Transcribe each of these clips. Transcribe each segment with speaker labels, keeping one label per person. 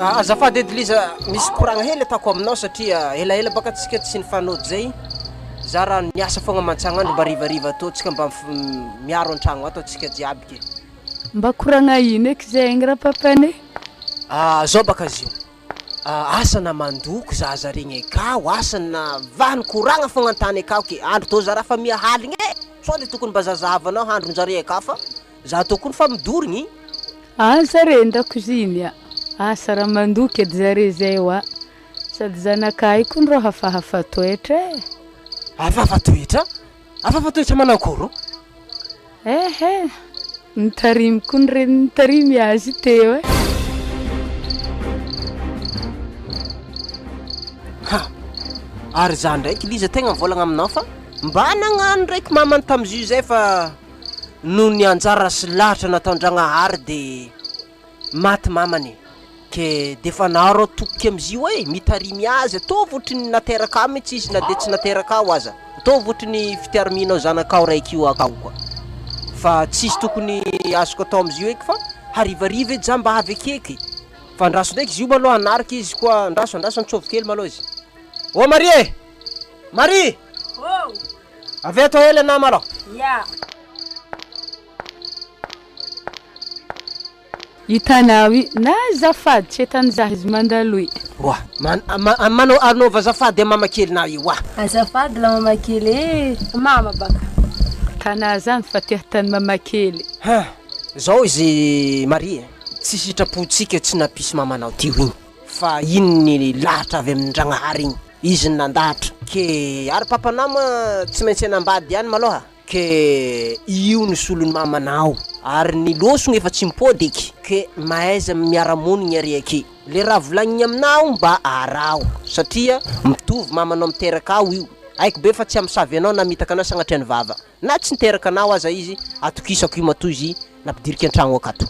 Speaker 1: Azafady edy Liza, misy koragna hely atako aminao satria elaela baka tsika tsy nifanody zay. Za raha niasa fogna mantsagna mba rivariva atô tsika mba miaro an-tragno ato tsika jiaby ke.
Speaker 2: Mba koragna ino eky zegny raha papane?
Speaker 1: Zao baka zio. Asana mandoko zaza regny akao, asana vahany koragna fogna antany akao ke andro tô za raha fa miahaligny sao de tokony mba zazavanao handron-jare akao fa za tokony fa midorigny.
Speaker 2: Zare ndakoziny asa raha mandoky edy zare zay wa sady zanaka io koa rô hafahafa toetra e.
Speaker 1: Hafahafa toetra? Hafahafa toetra manakôro?
Speaker 2: Nitarimy koa ny reny nitarimy azy teo e.
Speaker 1: Ary za ndraiky Liza tegna volagna aminao fa mba nagnano ndraiky mamany tamizio zay fa no ny anjara sy lahatra nataon-Dragnahary de maty mamany ke defa nao rô tokoky amizio e mitarimy azy atô votriny nateraka mitsy izy na de tsy nateraka ao aza atô votriny fitiaraminao zanakao raiky io akao koa fa tsisy tokony azoko atao amizio eky fa harivariva edy za mba avy akeky fa andraso ndraiky izy io maloha anariky izy koa andraso antsovy kely maloha izy. Ô Marie! Marie!
Speaker 3: Oh!
Speaker 1: Avy ato hely anao maloha.
Speaker 3: Ya.
Speaker 2: Hitanao na zafady tsy etan'izah izy mandaloy.
Speaker 1: Wa, manao anova azafady mamakelina io wa.
Speaker 3: Azafady la mamakely mama baka.
Speaker 2: Tana zany fa tia tany mamakely.
Speaker 1: Zao izy Marie, tsy sitrapontsika tsy napisy mamanao tio igny. Fa ino ny lahatra avy amin'ny Dragnahary igny. Izy nandatra ke ary papanao tsy maintsy anambady ihany maloha ke io ny solony mamanao ary ny losony efa tsy mipody eky ke mahaiza miara-monigny ary aky le raha volagniny aminao mba arao satria mitovy mamanao miteraka ao io aiko be fa tsy amsavy anao na mitaka anao sagnatria ny vava na tsy niteraka anao aza izy atokisako io matoy izy napidirika an-tragno akato.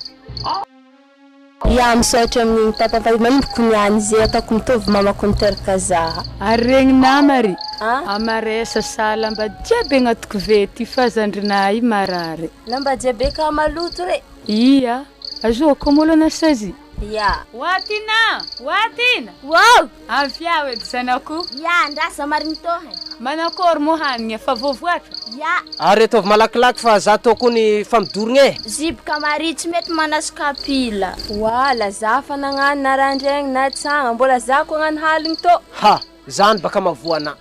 Speaker 3: Ya misaotra amin'ny papa manomboka niany zay ataoko mitovy mamako niteraka zaha.
Speaker 2: Ary regny namary amaresa sa lamba jiaby agnaty kovety fazandrina io marary.
Speaker 3: Lamba jiaby ka maloto re.
Speaker 2: Iya, azoako molona sazy.
Speaker 3: Ya.
Speaker 2: Watina!
Speaker 3: Wow!
Speaker 2: Avia edy zanako.
Speaker 3: Ya, ndrasa mariny tohe.
Speaker 2: Manakôry mo hanigny fa voavoatra?
Speaker 3: Ya.
Speaker 1: Ary ataovy malakilaky fa za tokony famidorigny e.
Speaker 3: Zipoka mari tsy mety manas kapila. Wala za fa nagnano na randregny na tsagna mbola za ko agnano haligny to.
Speaker 1: Zany baka mavoana.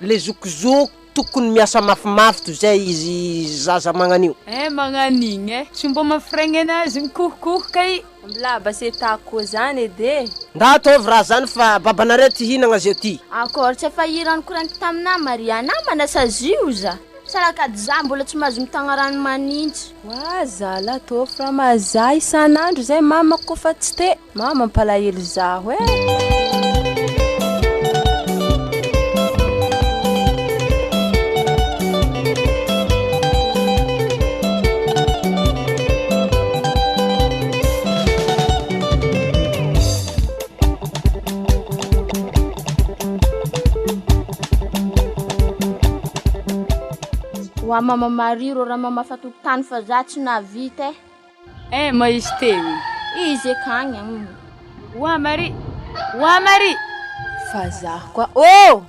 Speaker 1: Le zokozoko tokony miasa mafimafy to zay izy zaza magnanio.
Speaker 2: Magnanigny tsy mbo mafiragny anazy mikohokohoka i.
Speaker 3: Mlaba se tako zany ede.
Speaker 1: Nda atovy raha zany fa babanareo ty hinagna zio ty.
Speaker 3: Akôry tsy efa irano koranty tamina Maria na manasa zio za. Sarakady za mbola tsy mahazo mitagna rano manintsy. Wa zala to fra mazay isanandro zay mama ko fa tsy te. Mama mpalahelo zaho e. Wa mama Mariro ra mama fatokotany fa za tsy navita e.
Speaker 2: Ma izy teo.
Speaker 3: Izy kagna.
Speaker 2: Wa Marie.
Speaker 3: Fazaho kwa. Oh!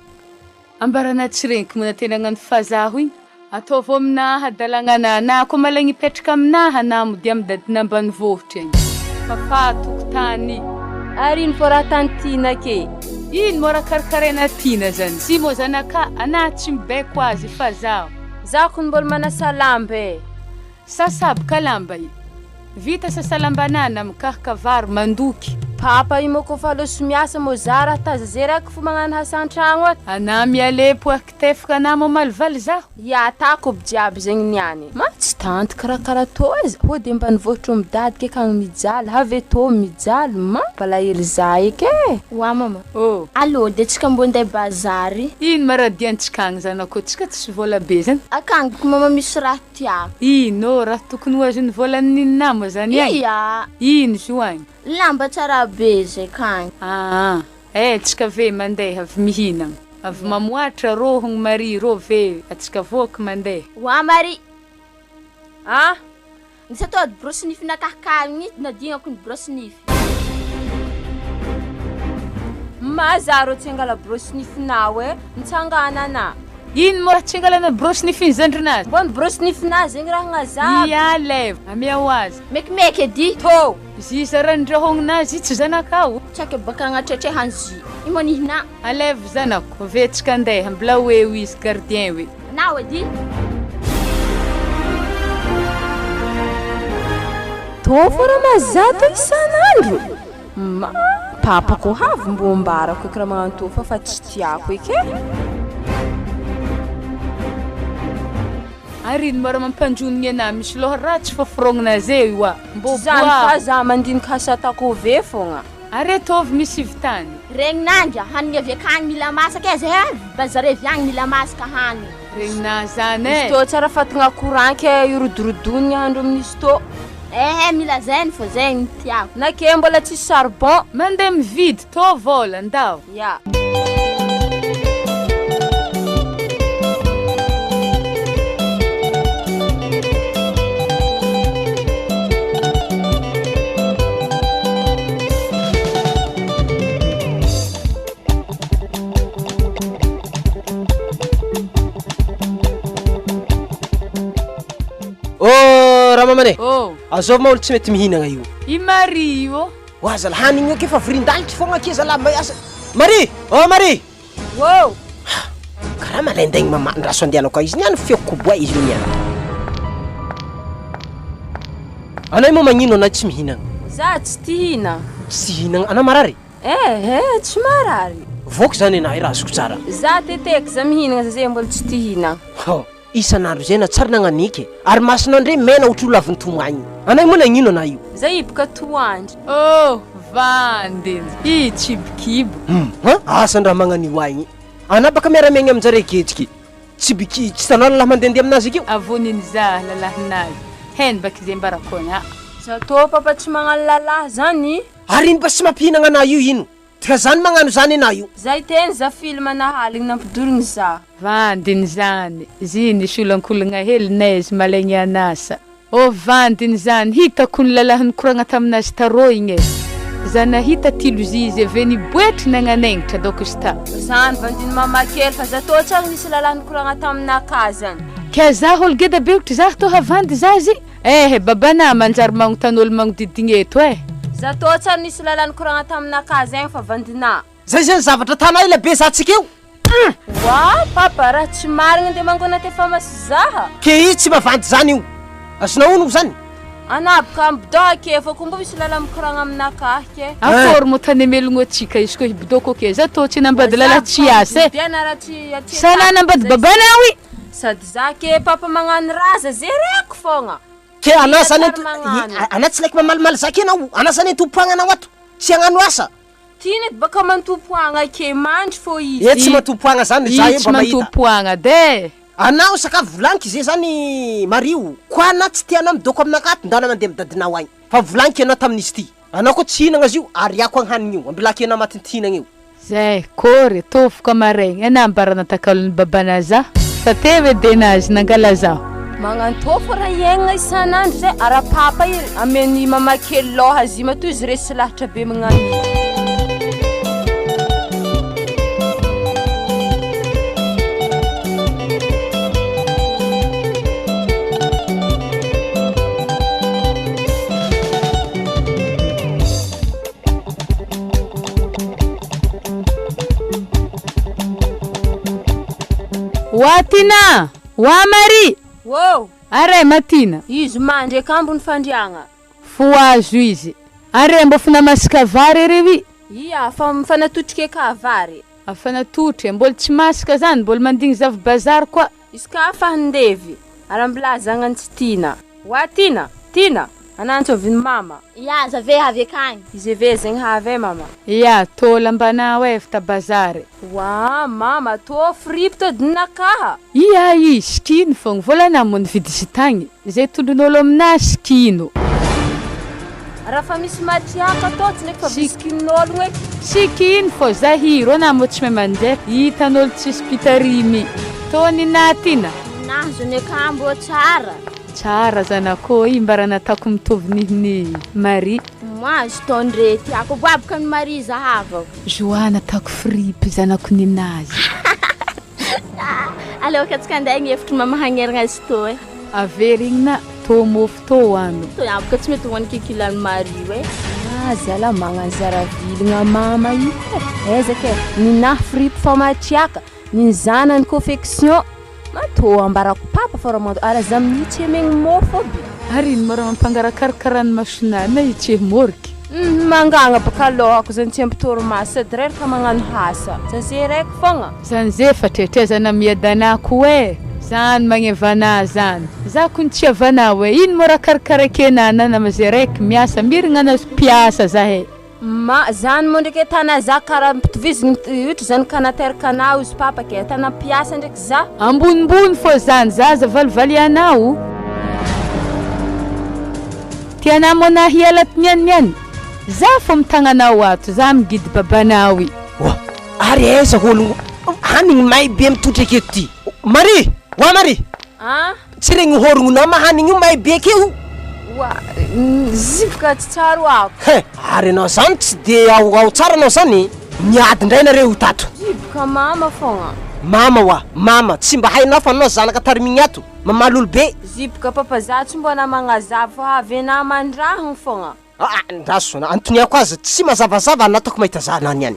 Speaker 2: Ambarana tsy regniko mona tena agnano fazaho igny. Ataovy aminaha dalagnana na ko malagny ipetraka aminaha na mody amin'ny dadina ambanivohitra igny. Fa tokotany.
Speaker 3: Ary ino fora tantina ke?
Speaker 2: Ino mora karakarena tina zany. Si mo zanaka ana tsy mibeko azy fazaho.
Speaker 3: Zako mbola manasa lamba e.
Speaker 2: Sasabo kalamba i. Vita sasa lamba nana mkahaka vary mandoky.
Speaker 3: Papa imo ko fa loso miasa mo zara tazazeraka fu magnano hasan-tragno at.
Speaker 2: Ana mialepo akitefaka na mo malivaly zaho.
Speaker 3: Ya tako jiaby zegny niany. Ma tsy tanty karakara to azy. Ho de mbanivohitra midady ke kagny mijaly. Have to mijaly ma. Palahelo za eky e. Wa mama.
Speaker 2: Oh.
Speaker 3: Allo de tsika mbonday bazary.
Speaker 2: Ino maradiantsika agny zanako tsika tsy vola be zany.
Speaker 3: Akagny ko mama misy raha tiako.
Speaker 2: Ino raha tokony ho azon'ny volan'ny namo zany agny.
Speaker 3: Iya.
Speaker 2: Ino zoagny?
Speaker 3: Lamba tsara be zay kagny.
Speaker 2: Tsika ve mandeha avy mihinagna. Avy mamoatra rohogny Marie ro ve atsika voky mandeha.
Speaker 3: Wa Marie. Nisy atao brosy nify nakahakahigny nadignako ny brosy nify. mazaro tsengala brosse nifinao nitsanganana
Speaker 2: ino mo tsengalana brosse nifiny zandrinazy
Speaker 3: mbona brosse nifina zegny raha ngazava
Speaker 2: ia leva amia ho azy
Speaker 3: mekimeky edy tô
Speaker 2: zisa randrahogninazy tsy zanakao
Speaker 3: tsaky baka agnatrehantrehanzy imo nihina
Speaker 2: aleva zanako avetsika andeha mbola hoe ho izy gardien hoe
Speaker 3: nao edy tô fora mazato isanandro papako havy mbo ambarako eky raha magnano tô fa tsy tiako eky
Speaker 2: ary ino mara mampanjonigny ana misy loha ratsy foforognina zay io mbo
Speaker 3: zany fa za mandinika asa atako ve fogna
Speaker 2: ary atovy misy vitany
Speaker 3: regninandra hanigny avy akagny mila masaka azy bazarevy agny mila masaka hany
Speaker 2: regnina zany
Speaker 3: tô tsara fatagna courant ke irodrodonigny andro amin'izy tô mila zainy fô zegny tiako na ke mbola tsisy charbon
Speaker 2: mandeha mividy tô vola andao
Speaker 3: ya
Speaker 1: ramamane
Speaker 2: azov
Speaker 1: maolo tsy mety mihinagna io
Speaker 2: i mari io
Speaker 1: oaza la hanigny ake fa virindalitry fogna ake zala asa Marie Marie
Speaker 3: wow
Speaker 1: karaha malaindaigny mamandraso andianako izy niany fioko bois izy io niana anay mo magnino anay tsy mihinagna
Speaker 3: za tsy tihina
Speaker 1: tsy hinagna ana marary
Speaker 3: tsy marary
Speaker 1: voky zany anay raha azoko tsara
Speaker 3: za teteky za mihinagna zay mbola tsy tihina
Speaker 1: isanandro zay na tsara nagnaniky ary masina andre mena ohatry olo avy nitomagny anay mo nagnino anay io
Speaker 3: za iboka toandro
Speaker 2: vandy i tsibikibo
Speaker 1: asandraha magnanio agny ana baka miaramiagny aminjare ketriky tsy tanao lalah mandendeha aminazy akeo
Speaker 2: avoniny za lalahinazy heny baka zay mbarakôna
Speaker 3: za tô papa tsy magnano lalahy zany
Speaker 1: ary ino ba tsy mampihinagna ana io ino tika zany magnano zany ana io
Speaker 3: za iteny za film nahaligny nampidorigny za
Speaker 2: vandiny zany ziny solankolagna hely nezy malaigny anasa vandiny zany hitako ny lalahiny koragna taminazy tarô igny za nahita tilo zizy ave niboetry nagnanaingitra doko izy ta
Speaker 3: zany vandiny mamakely fa za tô tsagny nisy lalahiny koragna taminaka zany
Speaker 2: ka za olo geda be ohatry za tô havandy zazy babana manjary magnotan'olo magnodidigny eto
Speaker 3: za tô tsary nisy lalahiny koragna taminaka zegny fa vandina
Speaker 1: zay zany zavatra tanay la be zatsikeo
Speaker 3: wa papa raha tsy marigny ande mangona tefa masy zaha
Speaker 1: ke i tsy mavandy zany io azonao ono zany
Speaker 3: anaboka ambidoake fa komba misy lala mikoragna aminaka ke
Speaker 2: akory mo tany melogno atsika izy ko hibidoko ke za tô tsy nambady lala tsy asa sana nambady babana wi
Speaker 3: sady za ke papa magnano raza zay reko fogna
Speaker 1: ke ana tsy laiky mamalimaly zaky anao ana sany tompoagna anao ato tsy agnano asa
Speaker 3: tiny baka mantompoagna ke mandry fô izy
Speaker 1: tsy matompoagna zany za io mba mahita
Speaker 2: mantompoagna de
Speaker 1: anao sakafo volaniky zay zany Mario ko ana tsy tianao midoko aminakato ndana mandeha midadinao agny fa volaniky anao tamin'izy ty anao ko tsy hinagna zio ary ako agny io ambilaky anao matintihinagna io
Speaker 2: zay kory tofoko amaregny anambarana takalony babana za fa teve denazy nangala zaho
Speaker 3: magnano tofo raha iaigna isanandro zay ara papa ameny mamakely loha zima toy izy resy lahatra be magnano
Speaker 2: Watina, wa Marie.
Speaker 3: Wow.
Speaker 2: Are Matina.
Speaker 3: Izy mandre kambony fandriagna.
Speaker 2: Fuazo izy. Are mbo fina masaka vary rewi.
Speaker 3: Ia, fa mifanatotry ka vary.
Speaker 2: Afanatotry, mbol tsy masaka zany, mbol mandigny zavy bazar koa.
Speaker 3: Izy ka fa handevy. Arambla zagnan tsy tina. Watina, tina. Anancho vin mama. Ia, zave have kany. Izy ve zegny have mama.
Speaker 2: Ia, to lambana wefta bazare.
Speaker 3: Wa, mama, to fripto dinakaha.
Speaker 2: Ia, skino fong vola namon vidisitagny. Zay tondron'olo amina skino.
Speaker 3: Rafa misy matiaka to tsy nek fa biskinin'olo eky.
Speaker 2: Sikino fo zahiro namo tsy manjek. Hitan'olo tsisy pitarimy. To ni natina.
Speaker 3: Nazo ne kambo tsara.
Speaker 2: Tsara zanako, mba nataoko mitovy ni Marie.
Speaker 3: Moi je tondre tiako babaka ny Marie zahava.
Speaker 2: Joana taoko fripy zanako ninazy.
Speaker 3: Aleo katsika anday hevitry mamahagneragna azy tô e.
Speaker 2: Averigna tô mofo tô ano.
Speaker 3: Tô abaka tsy mety hoany kikilan'ny Marie hoe.
Speaker 4: Zala magnano zara viligna mama io. Ezaka nina fripy famatriaka, nin zanany confection. Matô ambarako papa faramando ara zamnitsy megny mofo bi.
Speaker 2: Ary mora mampangarakarakarany masonana itsy morky.
Speaker 4: Manganga baka lohako zany tsy ampitoromaso dreraka magnano hasa. Zay raiky fogna.
Speaker 2: Zany zay fa tetezana miadanako e. Zany magnevana zany. Za kun tsy avana we ino mora karakarakena nana zay raiky miasa mirigna na piasa zahe.
Speaker 4: Ma zany mo ndraiky tana za karaha mpitovizigny ohatra zany kanateraka anao izy papa ke tana piasa ndraiky za.
Speaker 2: Ambonimbony fô zany zaza valivali anao. Tiana mona hiala niany. Za fô mitagnanao ato, za migidy babanao.
Speaker 1: Ary eza olo hanigny may be mitotry aketo ty. Marie, wa Marie. Tsy regny horognonao mahanigny io may be akeo.
Speaker 4: Zivka tsy tsaro ako.
Speaker 1: Ary anao zany tsy de ao tsara anao zany. Miady ndray nareo tato.
Speaker 4: Zivka mama fogna.
Speaker 1: Mama, tsy mba hainao fa anao zanaka tarimigny ato. Mamaly olo be.
Speaker 4: Zivka papa za tsy mbona magnazava fa avy na mandrahagny fogna.
Speaker 1: Ndasona antoniako azy tsy mazavazava natako mahita Zana niany.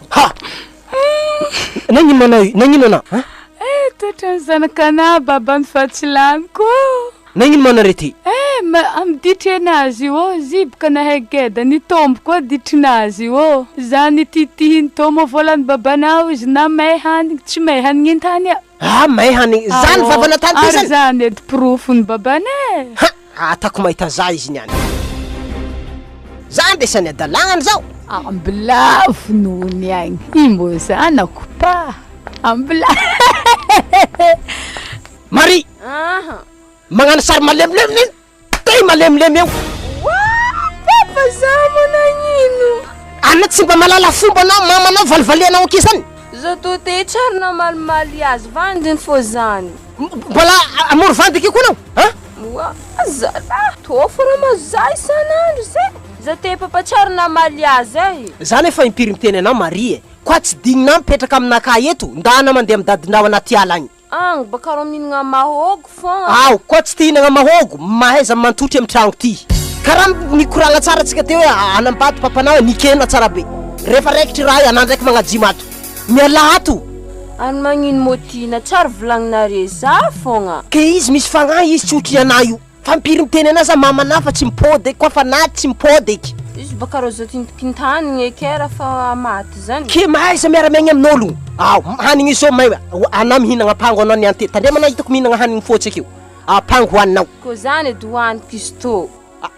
Speaker 1: Ha! Nagnino ana?
Speaker 2: Toetrany zanakana babany fahatsilaniko.
Speaker 1: Nagnino mana rety?
Speaker 2: Amiditry anazy io zibaka nahegeda ny tombo koa ditrinazy io. Zany titihiny tomo volany babanao izy na may hanigny tsy may hanigny intany.
Speaker 1: May hanigny zany vavana tany ty zany.
Speaker 2: Zany edy profony babane.
Speaker 1: Atako mahita za izy niany. Zany desany adalagnany zao.
Speaker 2: Ambilavo nony agny. Imbo zanako pa.
Speaker 1: Marie. Magnano sary malemilemy niny. Tay malemilemy eo.
Speaker 4: Papa za mo nagnino.
Speaker 1: Ana tsy mba malala fomba anao mamanao valivalianao aky zany.
Speaker 4: Za tô te tsara na malimaly azy vandiny fô zany.
Speaker 1: Mbola amory vandy aky koa anao?
Speaker 4: Zala tô fôra mazay isan'andro zay. Za te papa tsara na maly azy e.
Speaker 1: Zany efa impiry miteny anao Marie. Kwa tsy dignina mipetraka aminaka eto, ndana mandeha midadinao anaty ala agny.
Speaker 4: Baka ro mihinagna mahogo fogna.
Speaker 1: Kwa tsy te hihinagna mahogo, mahaiza mantotry amin'ny tragno ty. Karaha nikoragna tsara antsika teo hoe anambato papanao nikena tsara be. Rehefa raikitry raha anao ndraiky magnajiama ato. Miala ato.
Speaker 4: Ano magnino motina tsara volagninare za fogna.
Speaker 1: Ke izy misy fagnahy izy tsy otry anao io. Fa impiry miteny anao za mamana fa tsy mipody kwa fa na tsy mipody eky.
Speaker 4: Izy baka ro zo tintintanigny ekera fa maty zany.
Speaker 1: Ke mahaiza miara-miaigny amin'olo. Hanigny iso may anao mihinagna pango anao niante. Tandrema hitako mihinagna hanigny fotsy akeo. Pango hoaninao.
Speaker 4: Ko zany edy hoaniky izy tô.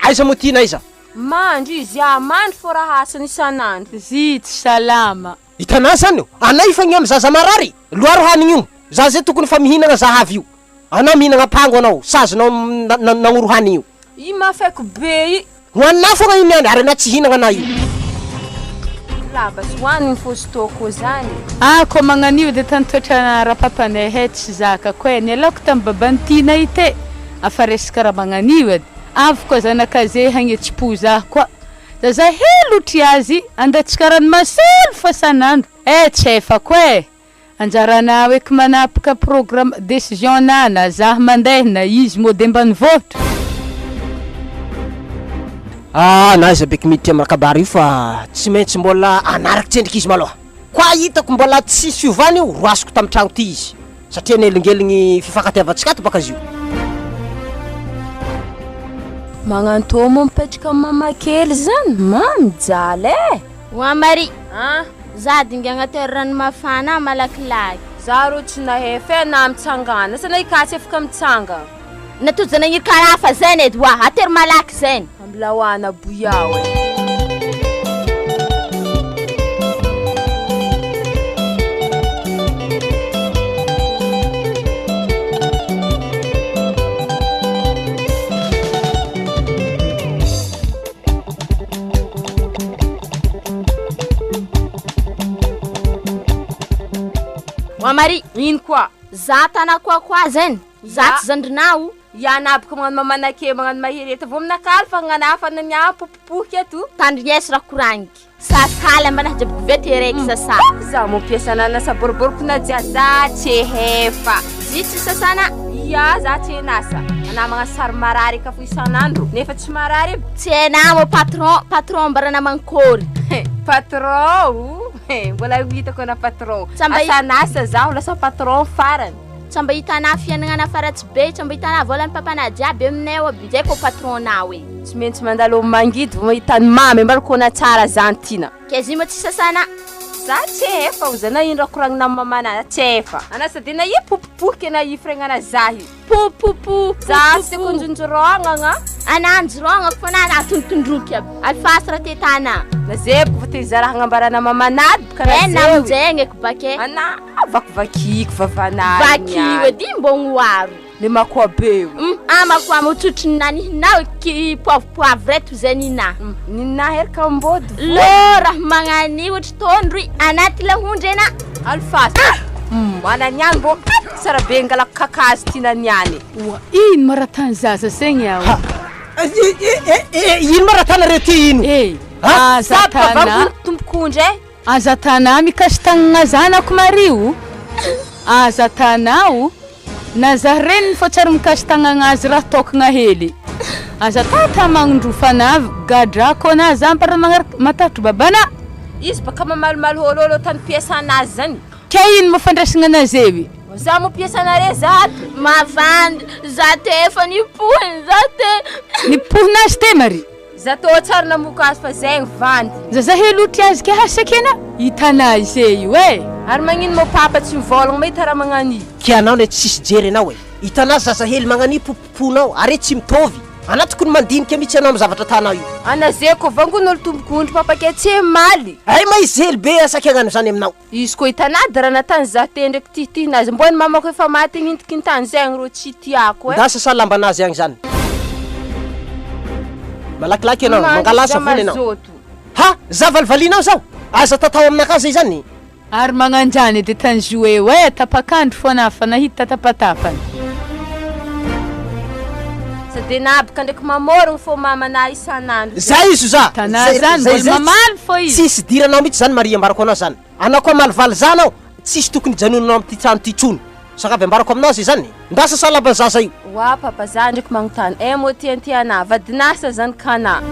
Speaker 1: Aiza motina iza?
Speaker 4: Mandro izy mandro fô raha asany isan'andro.
Speaker 2: Zity salama.
Speaker 1: Hitanao zany io. Anao ifagny amin'ny zaza marary. Loaro hanigny io. Za zay tokony fa mihinagna zahavy io. Anao mihinagna pango anao. Sazonao nagnoro hanigny io.
Speaker 4: I mafaiko be i.
Speaker 1: Hoaninao fogna iny any, ary na tsy hinagna anao io.
Speaker 4: Labas hoanigny fô sy tô koa zany.
Speaker 2: Ko magnanio de tantoetrana rapapanay hetsy zaka koe. Nialako tamy babany tina ite. Afa resaka raha magnanio edy. Avy koa zanakaze hagnetsi-po za koa. Za helotry azy andatsika ranomasely fa sanandro. Tsy efa koe. Anjaranao eky manapaka programme décision nana za mandeha na izy mode mbanivohitra.
Speaker 1: Na iza beky miditra amin'ny kabary io fa tsy maintsy mbola anaraky tsendriky izy maloha. Kwa hitako mbola tsy fiovany io roasiko tamy tragno ty izy. Satria nelingeligny fifankatiavantsika ato baka izy io.
Speaker 4: Magnantô mo mipetraka mama kely zany, mijaly e.
Speaker 3: Wa Marie. Za dingana terra ranomasina malakilaky.
Speaker 4: Za ro tsy nahefa na mitsangana. Sana ikasy afaka mitsanga.
Speaker 3: Natozana ny karafa zany edy wa atery malaky zany.
Speaker 4: Amblawana buyao e.
Speaker 3: Wa Marie,
Speaker 4: ino koa?
Speaker 3: za tanako akoa zany za tsy zandrinao
Speaker 4: Yanabaka magnano mamanake magnano mahery eto vao aminakaly fa gnanafa nania popopoky eto
Speaker 3: tandrinyesy raha koraniky sakala mbana jaby vety raiky sasa
Speaker 4: za mampiasana na saboroboroko na jaza tsy hefa
Speaker 3: zitsy sasana
Speaker 4: ya za tsy nasa ana magna sary marary ka fo isanandro nefa tsy marary
Speaker 3: tsy mo patron barana mankory
Speaker 4: patron mbola hitako na patron asa nasa zaho lasa patron farany
Speaker 3: Samba hitana fianagna faratsy be samba hitana volan'ny papana jiaby aminay ao aby zay ko patronao e
Speaker 4: tsy maintsy mandalo mangidy vao mahitany mamy mbalokona tsara zany tina
Speaker 3: kezima tsy sasana
Speaker 4: za tsy efa ozana ino raha koragnina mamana tsy efa ana sady na i popopoky na i fregnana zahy
Speaker 3: popopo
Speaker 4: za tsy konjonjorongagna
Speaker 3: ana njorongako fa na tondrotondroky aby alfasra tetana
Speaker 4: na zeboko fa te zara hagnambarana mamanady bokana
Speaker 3: na mjengeko bake
Speaker 4: ana vakivakiko vavanay
Speaker 3: vakiwe di mbongoaro
Speaker 4: le makoa beo
Speaker 3: makoa motsotry nanihinao ki poivre to zay nina
Speaker 4: nina hery kambody
Speaker 3: lo raha magnani ohatry tondry anaty lahondry ena
Speaker 4: alfas ana niany mbo sara be ngalako kakazo tina niany
Speaker 2: ino maratany zaza zegny aho
Speaker 1: ino maratana rety ino
Speaker 2: azatana
Speaker 4: tombokondry
Speaker 2: azatana mikasy tagnana zanako mario azatanao na za reniny fa tsara mikasy tagnana azy raha tokagna hely azatata magnondro fanavy gadrako anazy ampara matatro babana
Speaker 4: izy baka mamalimaly hololo tany piasanazy zany
Speaker 2: ke ino mafandraisagna anazy ewy
Speaker 4: za mo piasanare zato
Speaker 3: mavandy za te efa nipohiny za te
Speaker 2: nipohinazy te mari
Speaker 4: za tô tsara namoka azy fa zegny vandy
Speaker 2: zaza helotry azy ke hasakena hitana izy io e
Speaker 4: ary magnino mo papa tsy mivolagna mahita raha magnani
Speaker 1: ke anao le tsisy jery anao e hitana zaza hely magnani popoponao are tsy mitovy ana tokony mandinika mihitsy anao amin'ny zavatra tanao io
Speaker 4: ana zeko vangon'olo tombokondry papa ke tsy maly
Speaker 1: ay ma izy hely be asaky agnano zany aminao
Speaker 4: izy ko hitanady raha natany za te ndraiky titihinazy mbony mamako efa maty gnintokintany zegny ro tsy tiako e
Speaker 1: ndasa salambanazy agny zany malakilaky anao mangala savony anao ha zavalvalinao zao aza tatao aminaka zay zany
Speaker 2: ary magnanjany de tany joué hoe tapakandro foana fa nahita tapatapany
Speaker 4: sady nabaka ndraiky mamorogno fô mamana isanandro
Speaker 1: zay izo za
Speaker 2: tana zany mbola mamaly fo izy
Speaker 1: tsisy diranao mihitsy zany maria ambarako anao zany anao koa malivaly zanao tsisy tokony janonanao amty trano ty trono sakavy ambarako aminao zay zany ndasa salaba zaza io
Speaker 4: wa papa za ndraiky magnontany mo tiantiana vadinasa zany kana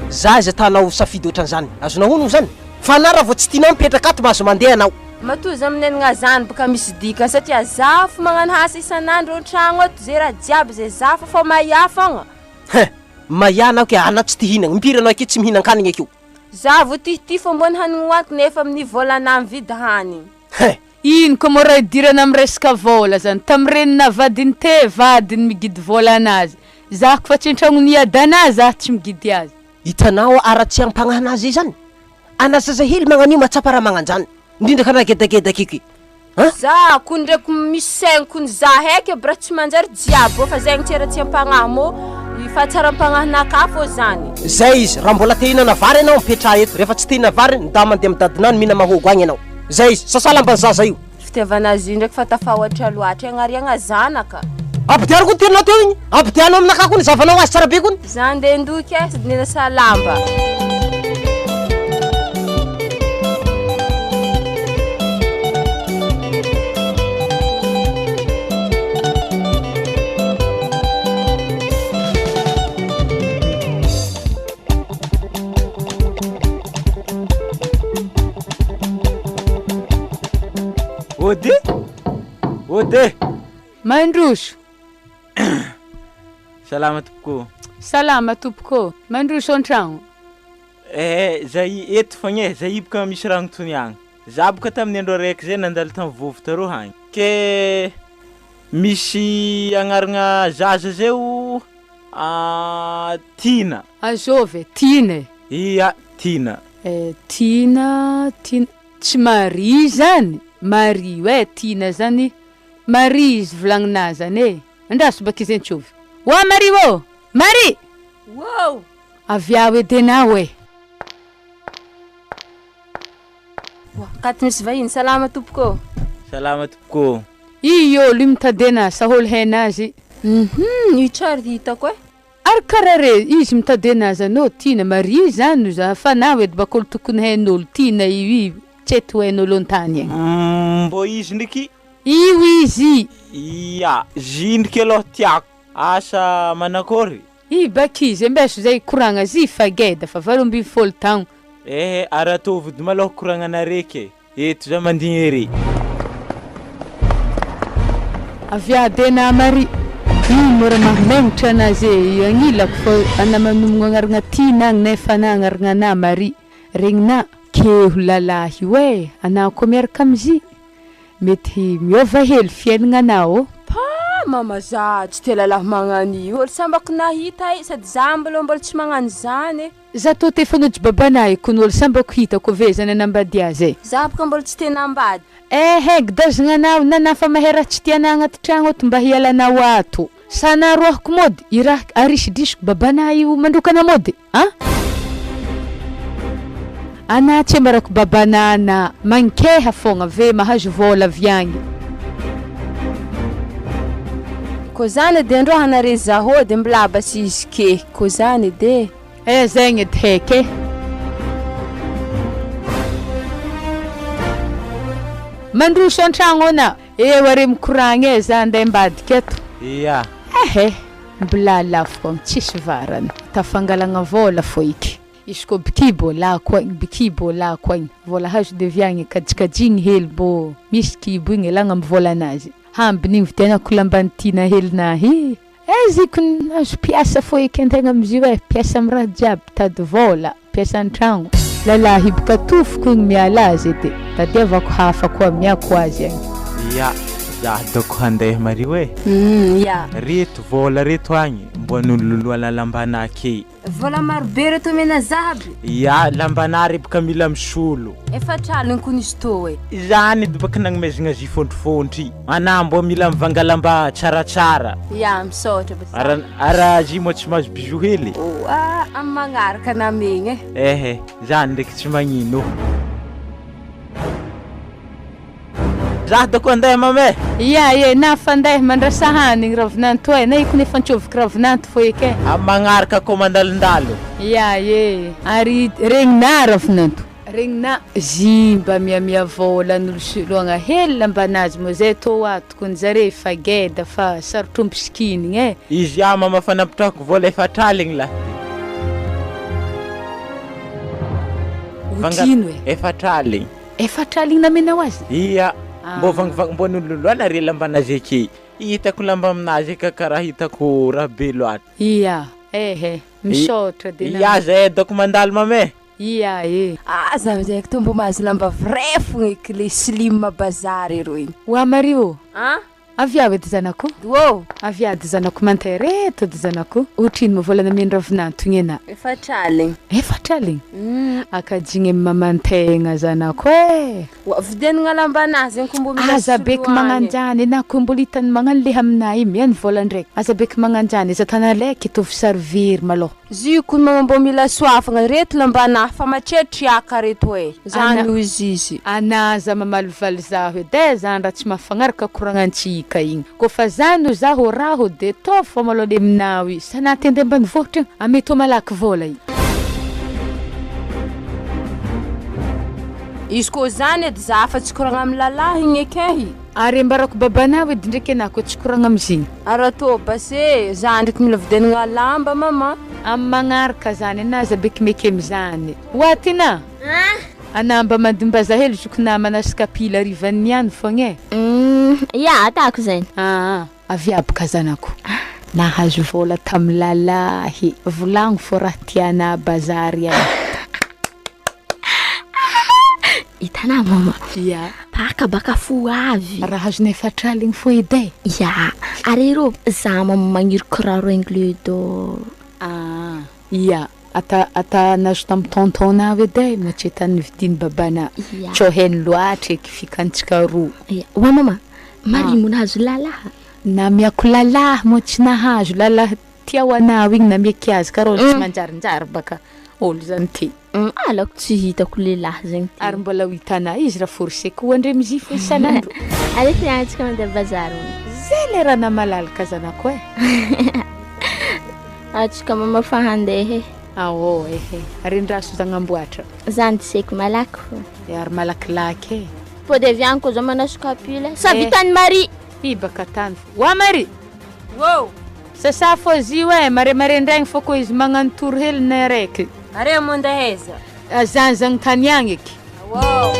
Speaker 1: za izy atanao safidy ohatran'izany azonao ono zany fa na raha vao tsy tianao mipetraka ato mahazo mandeha anao
Speaker 4: matozy aminenagna zany baka misy dika satria zafo magnano hasa isanandro an-tragno ato zay raha jiaby zay zafo fa maia fogna
Speaker 1: maia anao ke anao tsy tihinagna mimpiry anao ake tsy mihinan-kanigny akeo
Speaker 4: za vo tihity fo mbony hanigny hoaniko nefa amin'ny volana mividy hanigny
Speaker 2: ino ko mo raha idirana amin'ny resaka vola zany tamirenina vadiny te vadiny migidy vola anazy zako fa tsy an-tragno niadana za tsy migidy azy
Speaker 1: hitanao ara-tsy ampagnahanazy io zany anazaza hely magnanio matsapa raha magnanjany indrindra ka raha gedagedaka iko
Speaker 4: za kony ndraiky misy saigny kony za heky aby raha tsy manjary jiaby fa zegny tsy raha tsy ampagnahy mo fa tsara ampagnahinaka fô zany
Speaker 1: zay izy raha mbola te hihinana vary anao mipetra eto rehefa tsy te hihina vary nda mandeha midadinao mihina mahogo agny anao zay izy sasalamba zaza io
Speaker 4: fitiavanazy io ndraiky fa tafahoatra loatra agnariagna zanaka
Speaker 1: ampitiaro ko tianao teo igny ampitianao aminaka kony zavanao azy tsara be kony
Speaker 4: za andeha ndoky e sady nena salamba
Speaker 5: ode
Speaker 2: mandroso
Speaker 5: salama tompoko
Speaker 2: salama tompoko mandroso an-tragno
Speaker 5: zay eto fogna zay boka misy rano toniagna za boka tamin'ny andro araiky zay nandalo tamy vovo tarô hagny ke misy agnaragna zaza zeo tina
Speaker 2: azove tina
Speaker 5: ia tina
Speaker 2: tina tsy mari zany mari hoe tina zany mari izy volagninà zany e andraso baka izy antsovy wa mari wo mari
Speaker 4: wow
Speaker 2: avy aho edenao e
Speaker 4: Katy misy vahiny, salama tompoko.
Speaker 5: Salama tompoko.
Speaker 2: Iyo olo mitady anazy aholo hainazy.
Speaker 4: Io tsara hitako e.
Speaker 2: Ary karaha re izy mitady anazy anao tiana Maria zany no za fa naho edy bakolo tokony hain'olo tiana io tsy eto hain'olo an-tany agny.
Speaker 5: Mbô izy ndraiky?
Speaker 2: Io izy.
Speaker 5: Ya, zindriky aloha tiako. Asa manakory?
Speaker 2: Bakizy ambeso zay koragna zy fageda fa 12 taogno.
Speaker 5: Ary atao vody maloha koragna raiky. Eto za mandigny ery.
Speaker 2: Aviadena Maria. Mora mahamengotra anazy agnilako fa anamanomagna agnaragna tiana agny nefa agnaragna na Maria. Regnina keho lalahy hoe anao koa miaraka amzy. Mety miova hely fiaignanao.
Speaker 4: Mama za tsy te lalahy magnany olo sambako nahita sady za mbola tsy magnano zany.
Speaker 2: Za to te fanojy babanay ko n'olo sambako hitako ve zany anambady azy.
Speaker 4: Za baka mbola tsy te nambady.
Speaker 2: Gidazagna anao nanafa mahera tsy tiana agnaty tragno ato mba hialanao ato. Sana rohako mody iraha arisidrisiko babanay mandokana mody. Ana tsy marako babanana mankeha fogna ve mahazo vola avy agny.
Speaker 4: Ko zany de andro hanare zahody mbola basy izy ke. Ko zany de.
Speaker 2: Zegny edy heky. Mandroso an-tragno ana. Are mikoragna za andeha ambadika eto.
Speaker 5: Ya.
Speaker 2: Mbola lafo tsisy varana. Tafangalagna vola fo iky. Izy ko bikibo lako agny. Vola hazo deviagny kajikajigny hely bo. Misy kibo igny lagna amin'ny vola anazy. Hambiny vidianako lambany tiana helinahy. Ziko azo piasa fo iky antegna amizio piasa amin'ny raha jiaby tady vola, piasa an-tragno. Lalahy boka tofoko igny miala azy edy. Tadiavako hafa koa miako azy agny.
Speaker 5: Ya, za doko handeha Maria hoe.
Speaker 4: Ya.
Speaker 5: Reto vola reto agny mbô nololoana lambana ke.
Speaker 4: Vola marobe reto mena zahaby.
Speaker 5: Ya, lambana boka mila misolo.
Speaker 4: Efa traliny ko nisy to
Speaker 5: Zany edy baka nagnomezagna zy fontrofontry. Ana mbô mila mivanga lamba tsaratsara.
Speaker 4: Ya, misaotra basa.
Speaker 5: Ara zy mo tsy mahazo bijou hely.
Speaker 4: Amin'ny magnaraka namegna
Speaker 5: zany ndraiky tsy magnino. Za doko andeha mame.
Speaker 2: Na fandeha mandrasa hanigny ravinanto na iko nefa antsoviko ravinanto fo eky.
Speaker 5: Magnaraka ko mandalondalo.
Speaker 2: Ary regnina ravinanto. Regnina zimba miamia vola nolosoloagna hely lambanazy mo zay to atoko nzare fageda fa sarotrompo sikinigny
Speaker 5: Izy mama fanampitrako vola efa traligny la.
Speaker 2: Utino
Speaker 5: efa traligny.
Speaker 2: Efa traligny namenao azy?
Speaker 5: Iya. Mbô vangivang mbô nololoana re lambanazy eky. Hitako lamba aminazy ka karaha hitako raha be loatra.
Speaker 2: Iya. Misaotra de.
Speaker 5: Iya zay doko mandalo mame.
Speaker 2: Iya
Speaker 4: za mizay to mbo mahazo lamba vrai fogna eky le slim bazary ero igny.
Speaker 2: Wa Mario. Aviavo edy zanako? Aviady zanako mantereto edy zanako. Ohatrino mo volana amin'ny ravinanto igny ana?
Speaker 4: Efa traligny.
Speaker 2: Akajigny mamantegna zanako
Speaker 4: vidianagna lambanazy ko mbo mila
Speaker 2: aza beky magnanjany na ko mbola hitany magnano le aminay miany vola ndraiky. Aza beky magnanjany iza tana leky tovy servir malo.
Speaker 4: Ziko mama mbo mila soafagna reto lambana fa matriatriaka reto zany izy.
Speaker 2: Anaza mamalivaly zaho edy zany raha tsy mahafagnaraka koragnantsika igny. Ko fa zany zaho raho de to fa malo le aminao i sanaty ande ambanivohitra ameto malaky vola i.
Speaker 4: Izy ko zany edy za fa tsy koragna amin'ny lalahy igny ekehy.
Speaker 2: Ary ambarako babanao edy ndraiky anako tsy koragna amizigny.
Speaker 4: Ara to base za ndraiky mila vidianagna lamba mama.
Speaker 2: Amin'ny magnaraka zany anazy beky meky amizany. Watina? Anamba mandimbaza hely zoko namana skapila rivany ihany fogna
Speaker 3: atako zany.
Speaker 2: Aviabaka zanako. Nahazo vola tamy lalahy. Volagno fo raha tiana bazary agny.
Speaker 3: Itana mama.
Speaker 2: Baka
Speaker 3: fo avy.
Speaker 2: Raha hazonay efa traligny fo edy.
Speaker 3: Ary ro za mama magniry kiraro anglais d'or.
Speaker 2: Ata nazo tamy tontonao edy mahatretany vidiny babana. Tsô heny loatra eky fikantsika roa.
Speaker 3: Wa mama, Maria mo nahazo lalahy.
Speaker 2: Namiako lalahy mo tsy nahazo lalahy tia ho anao igny namiaky azy karô tsy manjarinjary baka ôlo zany ty.
Speaker 3: Alako tsy hitako lehilahy zegny ty.
Speaker 2: Ary mbola ho hitanà izy raha forseko andre mizifo isan'andro.
Speaker 3: Aleko antsika mandeha bazary.
Speaker 2: Zay le raha namalalaka zanako e.
Speaker 3: Atsika mamafa handeha.
Speaker 2: Ao ary ndraha so zagnamboatra.
Speaker 3: Zany tseko malaky fô.
Speaker 2: Ary malakilaky e.
Speaker 3: Po de viany ko za manasy kapila. Sa vitany Marie.
Speaker 2: Ibaka tany fô. Wa Marie.
Speaker 4: Wow.
Speaker 2: Sasa fô zio e mare-marendraigny fô ko izy magnano tory heliny araiky.
Speaker 4: Are munda heza.
Speaker 2: Zany tany agny eky.
Speaker 4: Wow.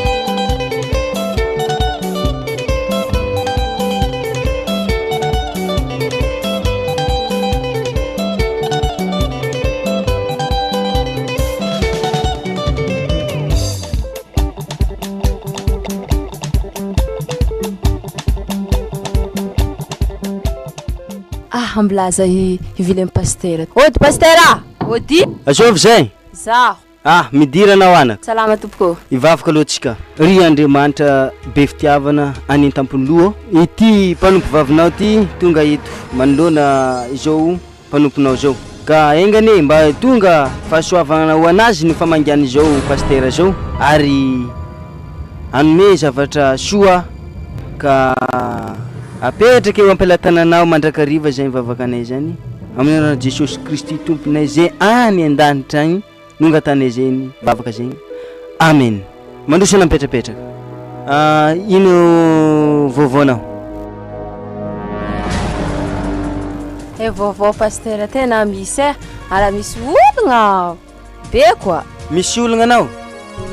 Speaker 4: Amblaza ivilem pastera. Ody pastera. Ody.
Speaker 6: Azovy zay.
Speaker 4: Zaho.
Speaker 6: Midira anao anaka.
Speaker 4: Salama tompoko.
Speaker 6: Ivavaka loatsika. Ry Andriamanitra be fitiavana any tampoloa. Ity mpanompo vavinao ty tonga eto manoloana izao mpanomponao zao. Ka engane mba tonga fahasoavana ho anazy no famangana izao pastera zao ary anome zavatra soa ka apetraka eo ampelatananao mandrakariva zay mivavakanay zany amin'ny anarana Jesosy Kristy tomponay zay any an-danitra agny nongatanay zay vavaka zegny. Amen. Mandrosana mipetrapetraka. Ino vaovaonao?
Speaker 4: Vaovao pastera tena misy ara misy olagna be koa.
Speaker 6: Misy olagna anao?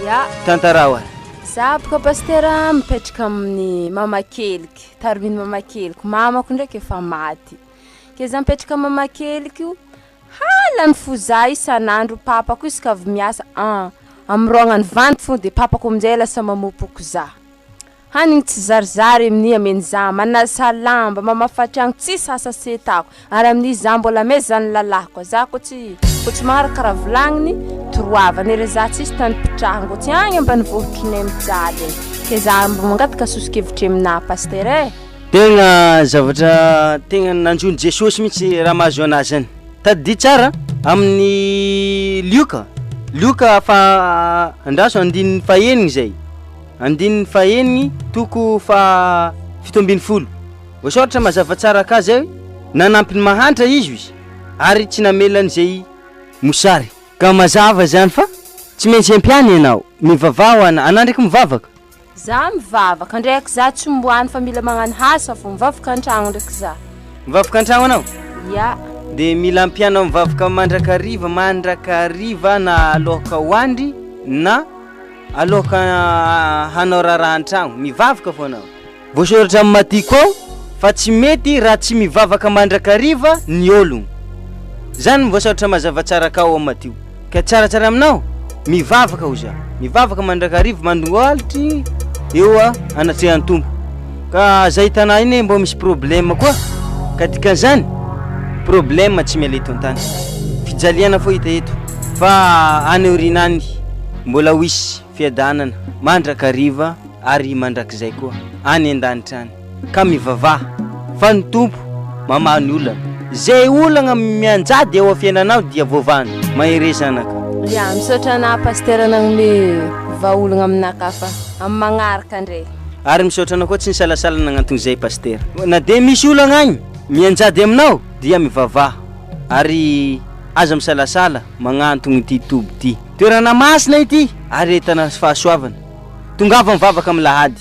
Speaker 4: Ya.
Speaker 6: Tantarao.
Speaker 4: Za boka pastera mipetraka amin'ny mama keliky, tarobiny mama keliky. Mamako ndraiky efa maty. Ke za mipetraka mama keliky io, halany fo za isan'andro papako izy ka avy miasa amrognany vanty fo de papako aminjay lasa mamopoko za. Hanigny tsy zarizary amin'ny ameny za manasa lamba mamafatragno tsy sasa setako ary amin'ny za mbola me zany lalako za ko tsy maharakara volagniny toroavany ere za tsisy tany pitrahango tsy agny ambany vohitrinay mijaly ke za mba mangataka sosokevitry amina pastera
Speaker 6: Tegna zavatra tegna nanjony Jesosy mihitsy raha mahazo anazy zany. Tadi tsara amin'ny Luka fa andraso andininy fahenigny zay. Andininy fahenigny toko fa 17. Voasoratra mazava tsara ka zay nanampiny mahantra izy ary tsy namelany zay mosary. Ka mazava zany fa tsy maintsy ampiany ianao mivavao anandraiky mivavaka.
Speaker 4: Za mivavaka ndraiky za tsy mboany fa mila magnano hasa fo mivavaka an-tragno ndraiky za.
Speaker 6: Mivavaka an-tragno anao?
Speaker 4: Ya.
Speaker 6: De mila ampianao mivavaka mandrakariva na aloka hoandry na aloka hanao raha an-tragno mivavaka fo anao. Voasoratra amin'ny matiko fa tsy mety raha tsy mivavaka mandrakariva ny ologno. Zany voasoratra mazava tsara ka ao matio. Ka tsaratsara aminao mivavaka hoza. Mivavaka mandrakariva mandongoalitry eo anatrehan'ny tompo. Ka zay tanà iny mbo misy problème koa. Ka dikan'izany problème tsy miala eto an-tany. Fijaliana fo hita eto. Fa any orinany mbola wisy fiadanana mandrakariva ary mandrakizay koa any an-danitra any. Ka mivavaha fa ny tompo mamany olana. Zay olagna mianjady eo afiainanao dia voavany mahere zanaka.
Speaker 4: Ya misaotra na pastera nagnome vaolagna aminaka fa amin'ny magnaraka ndray.
Speaker 6: Ary misaotra anao koa tsy nisalasala nagnantony zay pastera. Na de misy olagna agny mianjady aminao dia mivavaha ary aza misalasala magnantony ity toby ity. Toerana masina ity ary entana fahasoavana. Tongava mivavaka amin'ny lahady.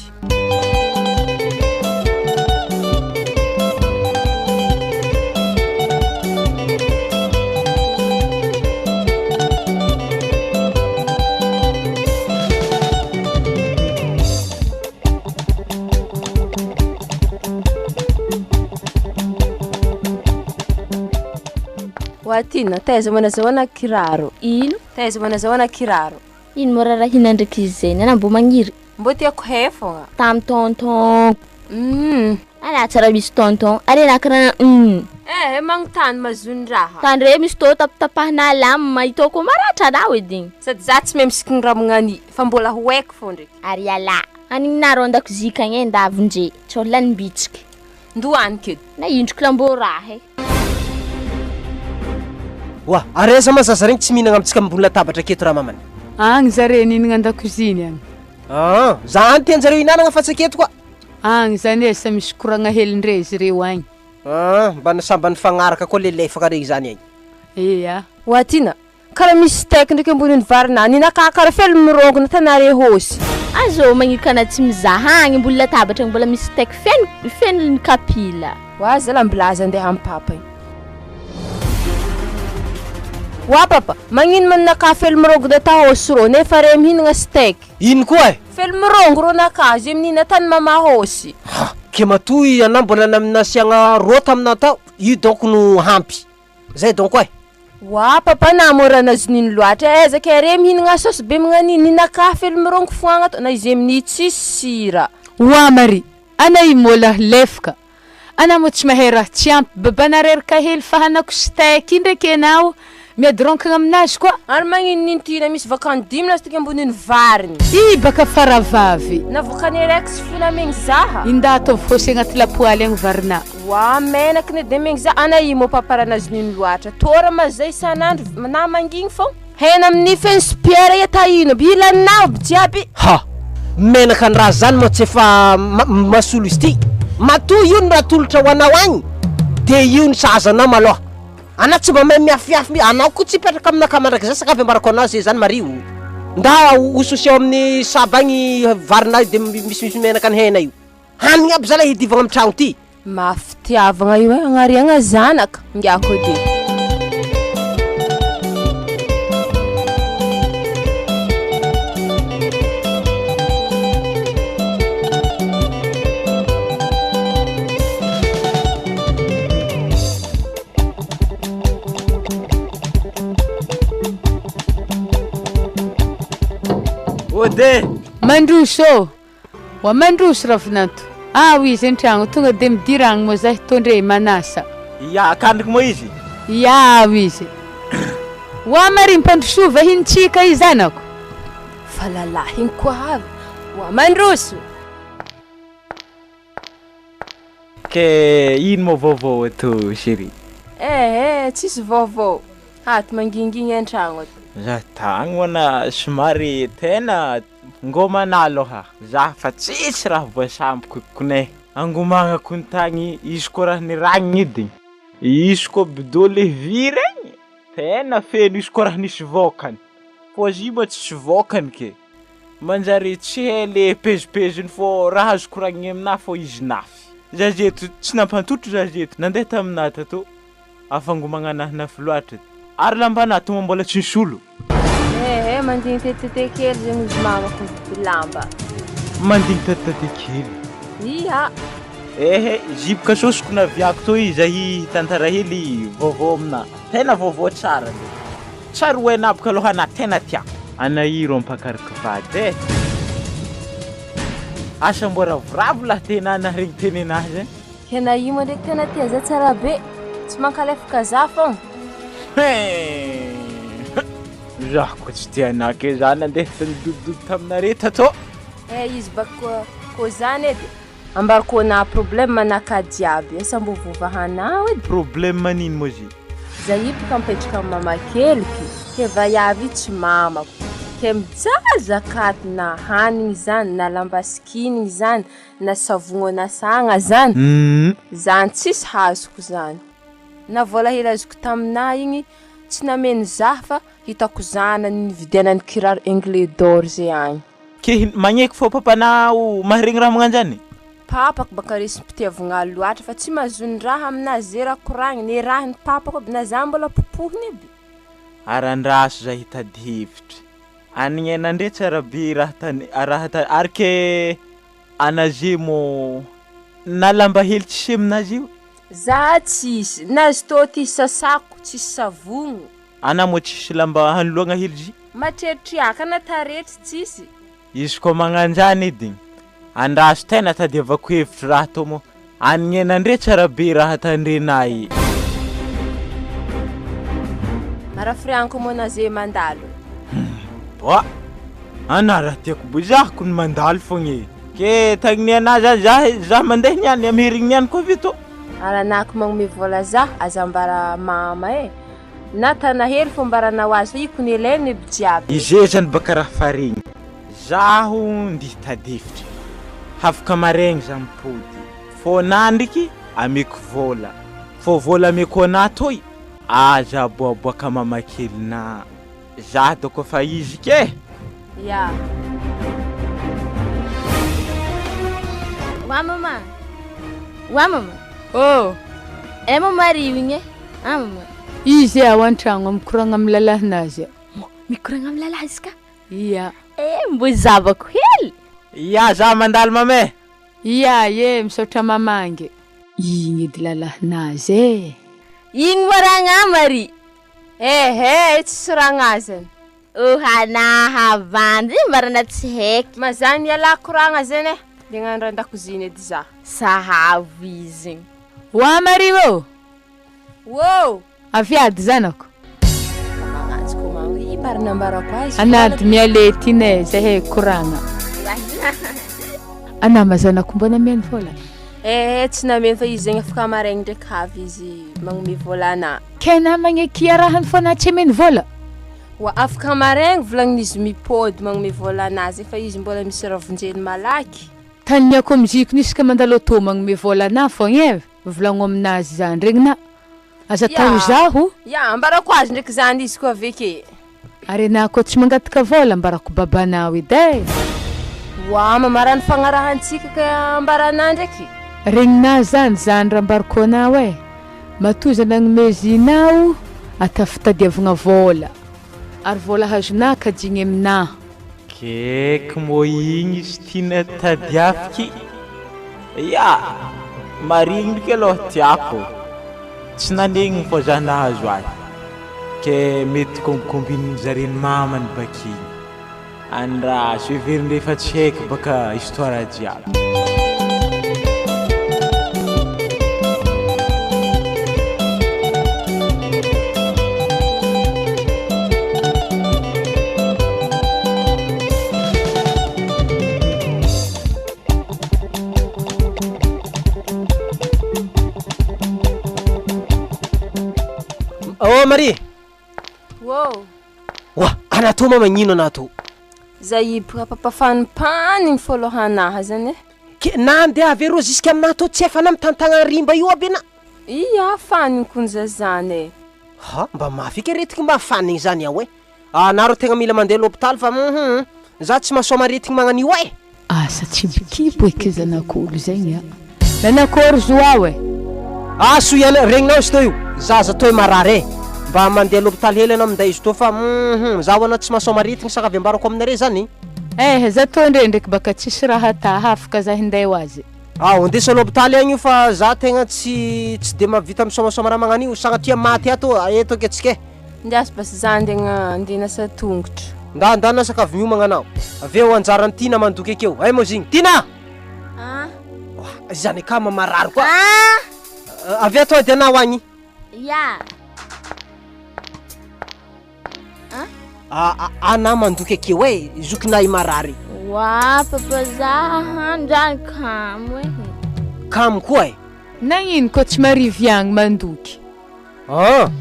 Speaker 4: Watina taiza manazawana kiraro.
Speaker 3: Ino?
Speaker 4: Taiza manazawana kiraro.
Speaker 3: Ino morara hinandraky izy zay nana mbo magniry.
Speaker 4: Mbo tiako hay fogna.
Speaker 3: Tam tonton. Ana tsara misy tonton. Are nakana
Speaker 4: mangtany mazony raha.
Speaker 3: Tandre misy to tapatapahana lamba itoko maratra anao ediny.
Speaker 4: Sady za tsy mahay misiky ny raha magnani fa mbola hoeko fo ndraiky.
Speaker 3: Ary ala. Aniny naro andakozika agny endavonje. Tsy olany bitsika.
Speaker 4: Ndoany kedo.
Speaker 3: Na indroko lambo raha.
Speaker 1: Wa, areza mazaza regny tsy mihinagna amitsika ambony latabatra aketo raha mamany.
Speaker 2: Agny zare nihinagna an-dakoziny agny.
Speaker 1: Zany tianjareo hinanagna fa tsy aketo koa.
Speaker 2: Agny zany sa misy koragna helindre izy reo agny.
Speaker 1: Mba nasamba nifagnaraka koa lelefaka regny zany agny.
Speaker 2: Iya.
Speaker 4: Watina, karaha misy steak ndraiky ambonin'ny varina, ninakakara felo mirongona tanare hosy.
Speaker 3: Azo magnirikana tsy mizaha agny ambony latabatra mbola misy steak feno ny kapila.
Speaker 4: Wa zala mblaza andeha amin'ny papa igny. Wa papa, magnino man naka felo mirongona ta hosy ro nefa re mihinagna steak.
Speaker 1: Ino koa e?
Speaker 4: Felo mirongo ro naka ze minina tany mama hosy.
Speaker 1: Ke matoy anao mbola nasiagna rota amina tao, io donc no hampy. Zay donc e.
Speaker 4: Wa papa namorana azy nino loatra ezaka re mihinagna sauce be magnanino ninaka felo mirongo foagna to na izy amin'ny tsisy sira.
Speaker 2: Wa Marie, ana imola lefaka. Ana mo tsy mahay raha tsy ampy babanareraka hely fahanako steak ndraiky anao. Miadronkagna aminazy koa.
Speaker 4: Ary magnino nino tina misy vakany dimy lastika ambonin'ny variny.
Speaker 2: I baka faravavy.
Speaker 4: Na vakany raiky sy fona megny zaha.
Speaker 2: Indato fosy agnaty lapoaly agny varina.
Speaker 4: Wa menaka ne de megny zaha ana imo paparanazy nino loatra. Tora mazay sanandro na mangigny fô. Hena amin'ny fenspiera ya taino bilanao jiaby.
Speaker 1: Ha. Menaka ny raha zany mo tsy efa masolo izy ty. Matoy io ny raha tolotra ho anao agny. De io ny sazanao maloha. Ana tsy mba mahay miafiafy anao koa tsy petraka amina kamandraka zay sakafo ambarako anao zay zany Mario. Nda ososeo amin'ny sabagny varina de misy menaka ny hena io. Hanigny aby zala hidivagna amin'ny tragno ty.
Speaker 4: Mafitiavagna io agnariagna zanaka ngiako de.
Speaker 5: Ode
Speaker 2: Mandroso. Wa mandroso ravinanto. Oui izy an-tragno tonga de midiragna mo zahay tondre manasa.
Speaker 5: Ya akandriko mo izy.
Speaker 2: Ya izy. Wa Marie mpandrosova hintsika izanako.
Speaker 4: Fa lalahy igny koa avy. Wa mandroso.
Speaker 5: Ke ino mo vaovao ato chérie?
Speaker 4: Tsisy vaovao. Ato mangingigny an-tragno ato.
Speaker 5: Za tagny wana somary tena ngomana aloha. Za fa tsisy raha voasambiko konay. Angomagna kon tagny izy ko raha ny ragny edy. Izy ko bidole vy regny. Tena feno izy ko raha nisy vokany. Fô zy mo tsisy vokany ke. Manjary tsy hele pezipeziny fô raha azo koragny amina fô izy nafy. Za zeto tsy nampantotro za zeto. Nandeha tamina tato. Afangomagna anahy nafy loatra. Ary lambana toma mbola tsy solo.
Speaker 4: Mandigny tetete kely zegny izy mamako lamba.
Speaker 5: Mandigny tetete kely.
Speaker 4: Iya.
Speaker 5: Zipoka sosiko na viako to izy tantara hely vaovao amina. Tena vaovao tsara. Tsara hoe nabaka aloha na tena tiako. Ana iro ampakaraka vady Asa mbora vravo lah tena na regny tenenazy.
Speaker 4: Hena imo ndraiky tena tia za tsara be. Tsy mankalefaka za fô.
Speaker 5: Za ko tsy tiana ke za nandeha tanidododo taminare tato.
Speaker 4: Izy bako ko zany edy. Ambarako na problème naka diaby. Asa mbo vovahanao edy.
Speaker 5: Problème manino mo zy?
Speaker 4: Za ipika mipetraka amin'ny mama keliky. Ke vaiavy tsy mamako. Ke mijaza katy na hanigny zany, na lamba sikiny zany, na savogno nasagna zany. Zany tsisy hazoko zany. Na vola hely azoko tamina igny tsy nameny zaha fa hitako zana nividianany kiraro anglais d'or zay agny.
Speaker 5: Ke magneky fô papanao maharegny raha magnanjany?
Speaker 4: Papako baka resy mpitiavagna loatra fa tsy mazony raha aminazy zay raha koragny. Ne raha ny papako aby na za mbola popohiny aby.
Speaker 5: Arandraso za hitady hevitra. Anignena ndre tsara be raha tany ary ke anazy mo na lamba hely tsisy aminazy io?
Speaker 4: Za tsisy, nazy tô ty sasako tsisy savogno.
Speaker 5: Ana mo tsisy lamba hanoloagna hely zy?
Speaker 4: Matretriaka na taretry tsisy.
Speaker 5: Izy ko magnanjany edy. Andraso tena tadiavako hevitra raha to mo. Anignena ndre tsara be raha tandrenay.
Speaker 4: Marafrianko mo na zay mandalo.
Speaker 5: Ana raha tiako bozahako ny mandalo fogna. Ke tagny anazy za mandeha niany amherigny niany koa vito.
Speaker 4: Aranako magnome vola za azambara mama natana hely fombaranao azy iko ny ilainy bijiaby
Speaker 5: izy zany baka raha farigny zaho ndihy tadifitra hafaka maregny za mipody fô nandriky ameko vola fô vola ameko ana toy aza aboaboaka mamakelina za doko fa izy ke
Speaker 4: ya
Speaker 3: wa mama
Speaker 2: oh
Speaker 3: mama riwinge mama
Speaker 2: izy ao an-tragno mikoragna amin'ny lalahinazy
Speaker 3: mikoragna amin'ny lalahy izy ka
Speaker 2: ia
Speaker 3: mbo zavako hely
Speaker 5: ya za mandalo mame
Speaker 2: ia ye misaotra mamangy igny edy lalahinazy
Speaker 3: igny moragna mari
Speaker 4: tsy soragnazy
Speaker 3: hana vandy marana tsy heky
Speaker 4: mazany ala koragna zany de gnandro an-dakoziny edy za
Speaker 3: sahavo izy
Speaker 2: wa mariwo
Speaker 4: wow
Speaker 2: afiady zanako
Speaker 4: magnantsiko mango i marina ambarako azy
Speaker 2: anady mialety ine zahay koragna anama zanako mbona miany vola
Speaker 4: tsy nameny fa izy zegny afaka maraigny ndraiky havy izy magnome vola ana
Speaker 2: ke namagny kiarahany fô na tsy meny vola
Speaker 4: wa afaka maraigny volagnin'izy mipôdy magnome vola anazy fa izy mbola misy ravonjeny malaky
Speaker 2: taniako amiziko nisy ka mandalo tô magnome vola ana fogna volagno aminazy zany regny na aza tao zaho
Speaker 4: ya ambarako azy ndraiky zany izy koa aveke
Speaker 2: ary na koa tsy mangataka vola ambarako babanao edy
Speaker 4: wa mamarany fagnarahantsika ka ambarana ndraiky
Speaker 2: regnina zany raha ambarako anao matoza nagnomezinao atafitadiavagna vola ary vola hazona kajigny amina
Speaker 5: keky mo igny izy tiana tadiafiky ya marigny ke aloha tiako tsy nanegny fô za nahazo azy ke mety kombikombiny zareny mamany bakiny any raha suiviriny rehefa tsy haiky baka histoire jiaby
Speaker 1: oh Marie
Speaker 4: wow
Speaker 1: wa anato mama magnino anato
Speaker 4: zay papafanipanigny fôlohanaha zany
Speaker 1: ke nandeha avero jusqu'à aminato tsy efa namitantagna rimba io aby na
Speaker 4: iya fanigny konza zany
Speaker 1: ha mba mafika retiky mba fanigny zany ao anaro tegna mila mandeha l'hôpital fa za tsy masoma retigny magnanio
Speaker 2: asa tsibikibo eky zanak'olo zegny nanakôry zoao
Speaker 1: soyana regninao izy to io zaza toy marary mba mandeha l'hôpital hely anao minday izy to fa zaho ana tsy masoma retigny sakavy ambarako aminare zany
Speaker 2: za to ndraiky baka tsisy raha afaka za hinday ho azy
Speaker 1: ndesa l'hôpital agny io fa za tegna tsy de mavita misomasoma raha magnanio sagnatia maty ato eto ke tsike
Speaker 4: ndiasy bas za ndena sa tongotro
Speaker 1: ndana sakavy miomagna anao aveo anjarany tina mandoky akeo ay mo zigny tina zany ka mamarary koa avy ato edy anao agny
Speaker 3: ya
Speaker 1: ana mandoky akeo zokinay marary
Speaker 3: wa papa za handrany
Speaker 1: kamo koa
Speaker 2: nagnino koa tsy mariviagny mandoky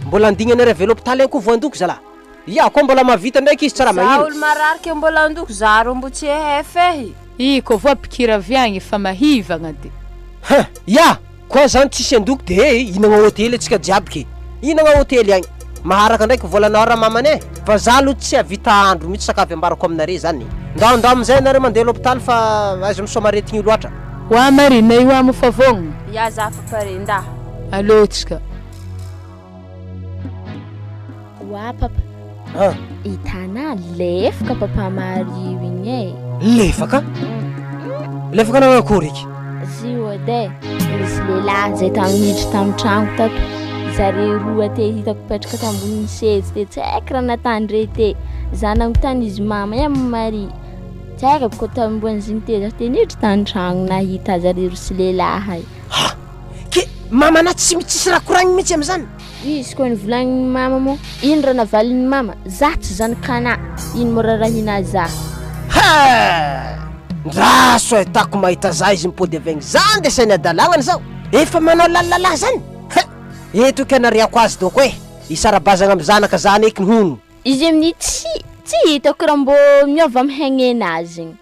Speaker 1: mbola andignanare avy l'hôpital agny koa voandoky zala ya koa mbola mavita ndraiky izy tsara magnino
Speaker 4: olo marary ke mbola andoko za ro mbo tsy hefe
Speaker 2: koa voa pikira viagny efa mahivagna de
Speaker 1: ya koa zany tsisy andoky de inagna hôtely atsika jiaby ke inagna hôtely agny maharaka ndraiky volanao raha mamane fa za aloha tsy avita andro mihitsy sakavy ambarako aminare zany ndao amizay nare mandeha l'hôpital fa azo misoma retigny loatra
Speaker 2: wa marina io amo favogno
Speaker 4: ya za faparenda
Speaker 2: alotsika
Speaker 3: wa papa itana lefaka papa Mario igny
Speaker 1: lefaka nanakory iky
Speaker 3: zio de misy lehilahy zay taminiditra tamin'ny tragno tato zare roa te hitako petraka tambony sezy te tsy haiko raha natandre te za nagnontany izy mama Marie tsy haiko ko tambony ziny te za te niditra tany tragno nahita zare roa sy lehilahy
Speaker 1: ke mama na tsy mitsisy raha koragny mihitsy am'zany
Speaker 3: izy koa nivolagny mama mo ino raha navaliny mama za tsy zanakana ino mo rarahina za
Speaker 1: ndraso ahitako mahita za izy mipody avy agny zany de sainy adalagnany zao efa manao lalala zany eto ke anariako azy doko isarabazagna amy zanaka zany eky ny hono.
Speaker 3: Izy amin'ny tsy hitako raha mbô miova amy haignenazy igny.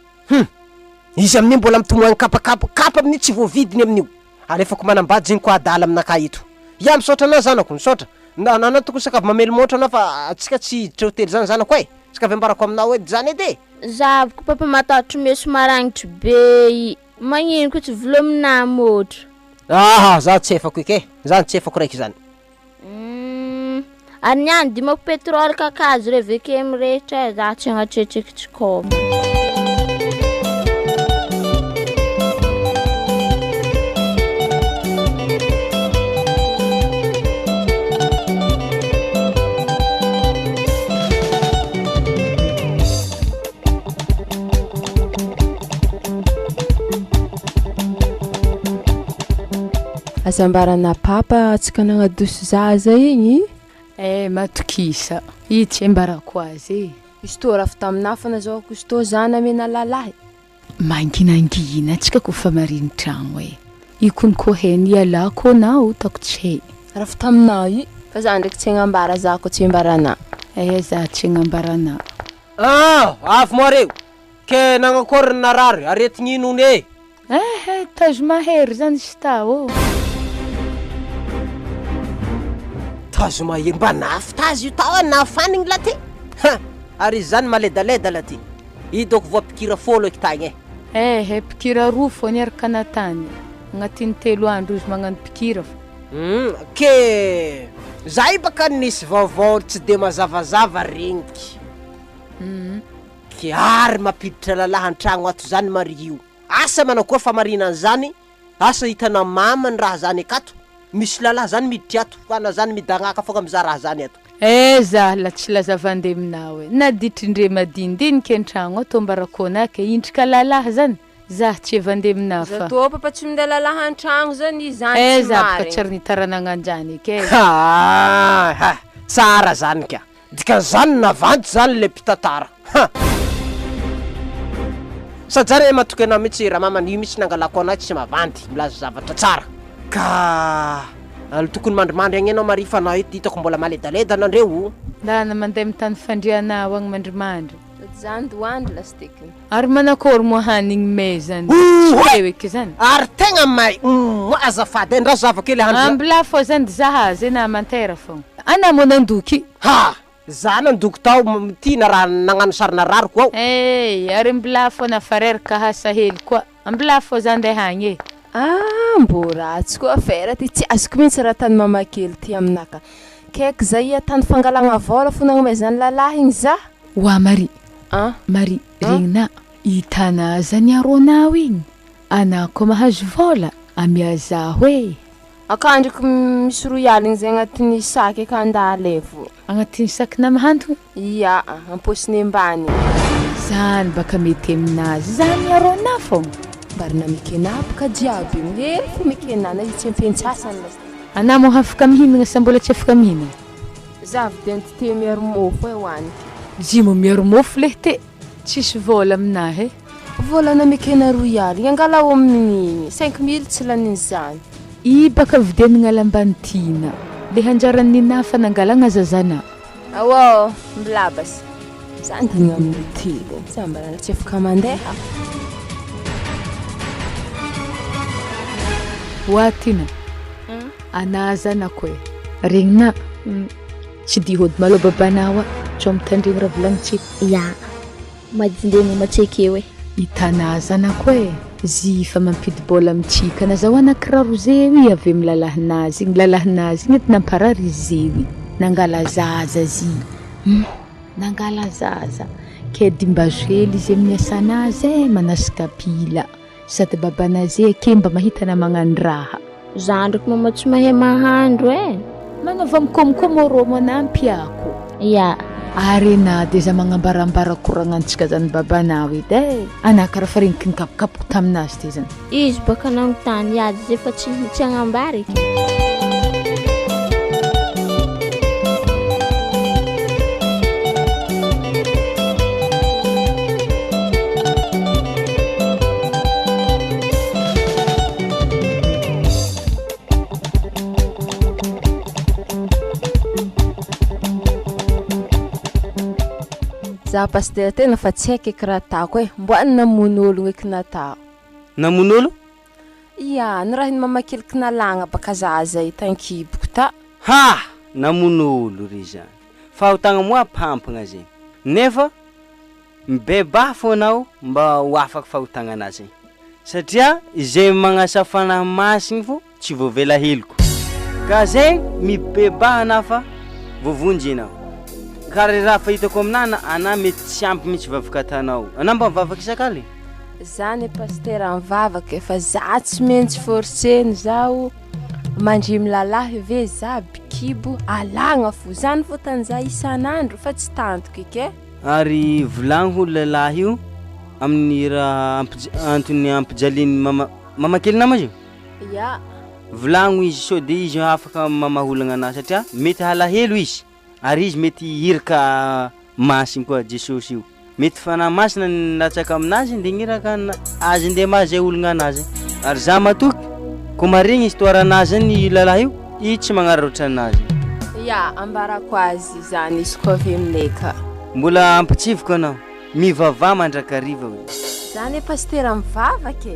Speaker 1: Izy amin'io mbola mitomoagny kapa amin'ny tsy voavidiny amin'io. Alefako manambady zegny koa adala aminaka eto. Ya misaotra anao zanako, misaotra. Nanao tokony sakafo mamelo motra anao fa atsika tsy hiditra hotely zany zanako e. Tsika avy ambarako aminao edy zany edy.
Speaker 3: Zavoko papa matahotry meso maragnitry be. Magnino ko tsy volomina motra.
Speaker 1: Za tsy efako eky. Zany tsy efako raiky zany.
Speaker 3: Ary niany dimako pétrole kakazo reveke mirehitra za tsy agnatretreko tsy koma.
Speaker 4: Asambarana papa atsika nagnadoso zaza igny.
Speaker 2: Matokisa. I tsy ambarako azy.
Speaker 4: Izy tô raha taminafana zao ko izy tô zana mena lalahy.
Speaker 2: Manginangina atsika ko fa mariny tragno e. Ikony ko heny alako nao tako tsy.
Speaker 4: Raha tamina i fa za ndraiky tsy agnambara za ko tsy ambarana.
Speaker 2: Za tsy agnambarana.
Speaker 1: Avy moareo. Ke nagnakory narary aretigny inony e.
Speaker 2: Tazo mahery zany sy tao.
Speaker 1: Tazo mahery mba nafy tazo io tao nafanigny la ty. Ary zany maledaleda la ty. I doko voapikira folo eky tagny
Speaker 2: e. Pikira roa fô niaraka natany. Agnatin'ny 3 andro izy magnano pikira fô.
Speaker 1: Ke zay baka nisy vaovao tsy de mazavazava regniky. Ke ary mapiditra lalahy an-tragno ato zany mario. Asa manao koa famarinana zany. Asa hitana mamany raha zany akato. Misy lalahy zany miditra ato. Fana zany midagnaka foka mizaha raha zany ato.
Speaker 2: Za la tsy lazavande aminao e. Naditry madindinika an-tragno ato mbarakônaka indrika lalahy zany. Za tsy vande aminao fa.
Speaker 4: Zato papa tsy minday lalahy an-tragno zany zany.
Speaker 2: Za baka tsy nitaranagna anjany ke.
Speaker 1: Tsara zany ka. Dika zany navanty zany le mpitantara. Sajare matokena mitsy raha mamany io misy nangalako anay tsy mavanty milaza zavatra tsara. Ka tokony mandrimandry agny anao marifa anao eto hitako mbola maledaleda anandreo.
Speaker 2: Dana mandeha mitany fandrianao agny mandrimandry.
Speaker 4: Zany doandry lastekiny.
Speaker 2: Ary manakory mo hanigny me zany. Eky zany.
Speaker 1: Ary tegna may azafady ndra zavakely handro.
Speaker 2: Ambla fô zany zahazy na mantera fô. Ana mo nandoky.
Speaker 1: Za nandoky tao tina raha nagnano sarina rariko ao.
Speaker 2: Ary mbla fô na fareraka hasa hely koa. Ambla fô zany de hagny e.
Speaker 4: Mbô ratsy koa affaire ty tsy azoko mihitsy raha tany mamakely ty aminaka. Kaiky zay tany fangalagna vola fô nagnome zany lalahy igny za.
Speaker 2: Wa Marie. Marie, regna itana zany aronao igny. Ana ko mahazo vola amiaza hoe.
Speaker 4: Akandriko misy royal igny zay agnatin'ny saky akandalevo.
Speaker 2: Agnatin'ny saky na mahanto?
Speaker 4: Ya, amposiny ambany.
Speaker 2: Zany baka mety aminazy zany arona fô.
Speaker 4: Barina mikena baka jiaby ngely fô mikena na itsy ampiantsasany la.
Speaker 2: Ana mo hafaka mihinagna sa mbola tsy afaka mihinagna?
Speaker 4: Za videntité miaro mofo e hoany.
Speaker 2: Zimo miaro mofo lehte. Tsisy vola aminahy.
Speaker 4: Vola na mikena royal angala ao amin'ny 5000 tsy lanin zany.
Speaker 2: I baka vidianagna lambantina. Le hanjaran'ny nafa nangalagna zazana.
Speaker 4: Awo, mblabas. Zany tagna amin'ny tily. Sambarana tsy afaka mandeha.
Speaker 2: Watina. Ana zanako e. Regna. Tsy di hody malo babanawa. Tsao mitandregny raha volagnintsika.
Speaker 3: Ya. Madindegny matseky eo e.
Speaker 2: Itana zanako e. Zifa mampidy bola amitsika na zao anakiraro zewy avy amin'ny lalahinazy igny. Lalahinazy igny ety namparary zewy. Nangala zaza zy. Nangala zaza. Ke dimbazo hely izy amin'ny asanazy e manasika pila. Sady babanazy e ke mba mahita na magnano raha.
Speaker 3: Zandriko mama tsy mahay mahandro e.
Speaker 2: Magnava mikomikomo rô manampy ako.
Speaker 3: Ya.
Speaker 2: Ary na de za magnambarambara koragnantsika zany babanao edy e. Anaka raha fareniki nikapokapoka taminazy ty zany.
Speaker 3: Izy baka nanontany ady zay fa tsy agnambara eky.
Speaker 4: za pasteur tena fa tsy haiko eky raha ataoko e mbo namono ologno eky natao
Speaker 6: namono olo
Speaker 4: ia ny raha iny mamakely kinalagna baka za zay tankiboko ta
Speaker 6: ha namono olo ry zany fahotagna moa pampagna zegny nefa mibeba fonao mba ho afaka fahotagna anazy satria izay magnasa fanahy masigny fo tsy voavela heloko ka zegny mibeba anafa vovonjy ianao karaha raha fahitako aminana ana mety tsy ampy mitsy vavaka tanao ana mba mivavaka isakaly
Speaker 4: zany pasteur mivavaka fa za tsy maintsy forceny zao mandrimy lalahy ve za bikibo alagna fo zany fo tanza isanandro fa tsy tantoka eky
Speaker 6: ary volagno lalahy io amin'ny raha antony ampijaliany mama kely nama io
Speaker 4: ya
Speaker 6: volagno izy sode izy afaka mamaholagna anazy satria mety halahelo izy ary izy mety hiraka masiny koa jesosy io mety fanahy masina natsaka aminazy de hiraka azy nde mazay ologna anazy ary za matoky ko marigny histoire anazy ny lalahy io i tsy magnararaotra anazy
Speaker 4: ya ambarako azy zany izy koa avy aminay ka
Speaker 6: mbola ampitsivoko anao mivavah mandrakariva
Speaker 4: zany pasteur mivavaka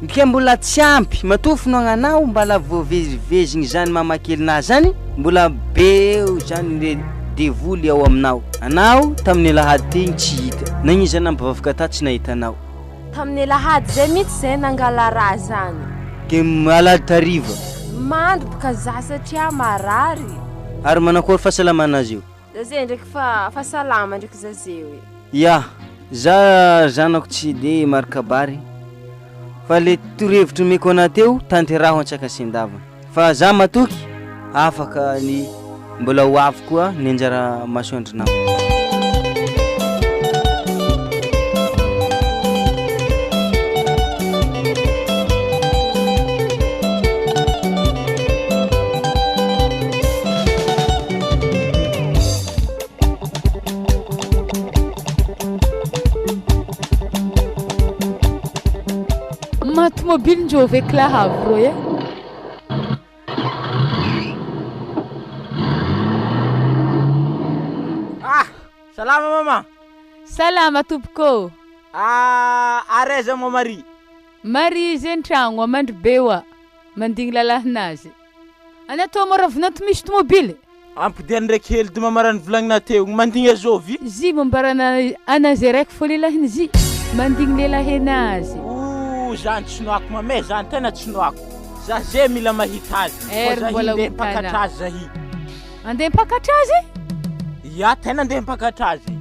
Speaker 6: ke mbola tsy ampy matofino agnanao mbala voavezivezigny zany mamakelinazy zany mbola beo zany devoly ao aminao anao tamin'ny lahady tegny tsy hita nagn'izy nampivavaka ta tsy nahita anao
Speaker 4: tamin'ny lahady zay mitsy zay nangala raha zany
Speaker 6: ke alady tariva
Speaker 4: mandro boka za satria marary
Speaker 6: ary manakory fahasalamanazy io
Speaker 4: zay ndraiky fa salama ndraiky zazeo
Speaker 6: ya za zanako tsy de marikabary fa le torevitry meko ana teo tanteraho antsaka sendava fa za matoky afaka ny mbola ho avy koa ny anjara masoandrinao
Speaker 2: Automobile njo avec la havre ye
Speaker 5: salama mama
Speaker 2: salama tompoko
Speaker 5: areza mo
Speaker 2: Mari zay tragno amandry be wa mandigny lalahinazy anatao moravinato misy automobile
Speaker 5: ampidiany ndraiky hely dima marany volagnina teo mandigny azovy
Speaker 2: zy mambarana anazy raiky fo lelahiny zy mandigny lelahenazy
Speaker 5: zany tsinoako mamay zany tena tsinoako za zay mila mahita azy
Speaker 2: mbola
Speaker 5: mpakatra azy zahy
Speaker 2: andeha mpakatra azy
Speaker 5: ya tena andeha mpakatra azy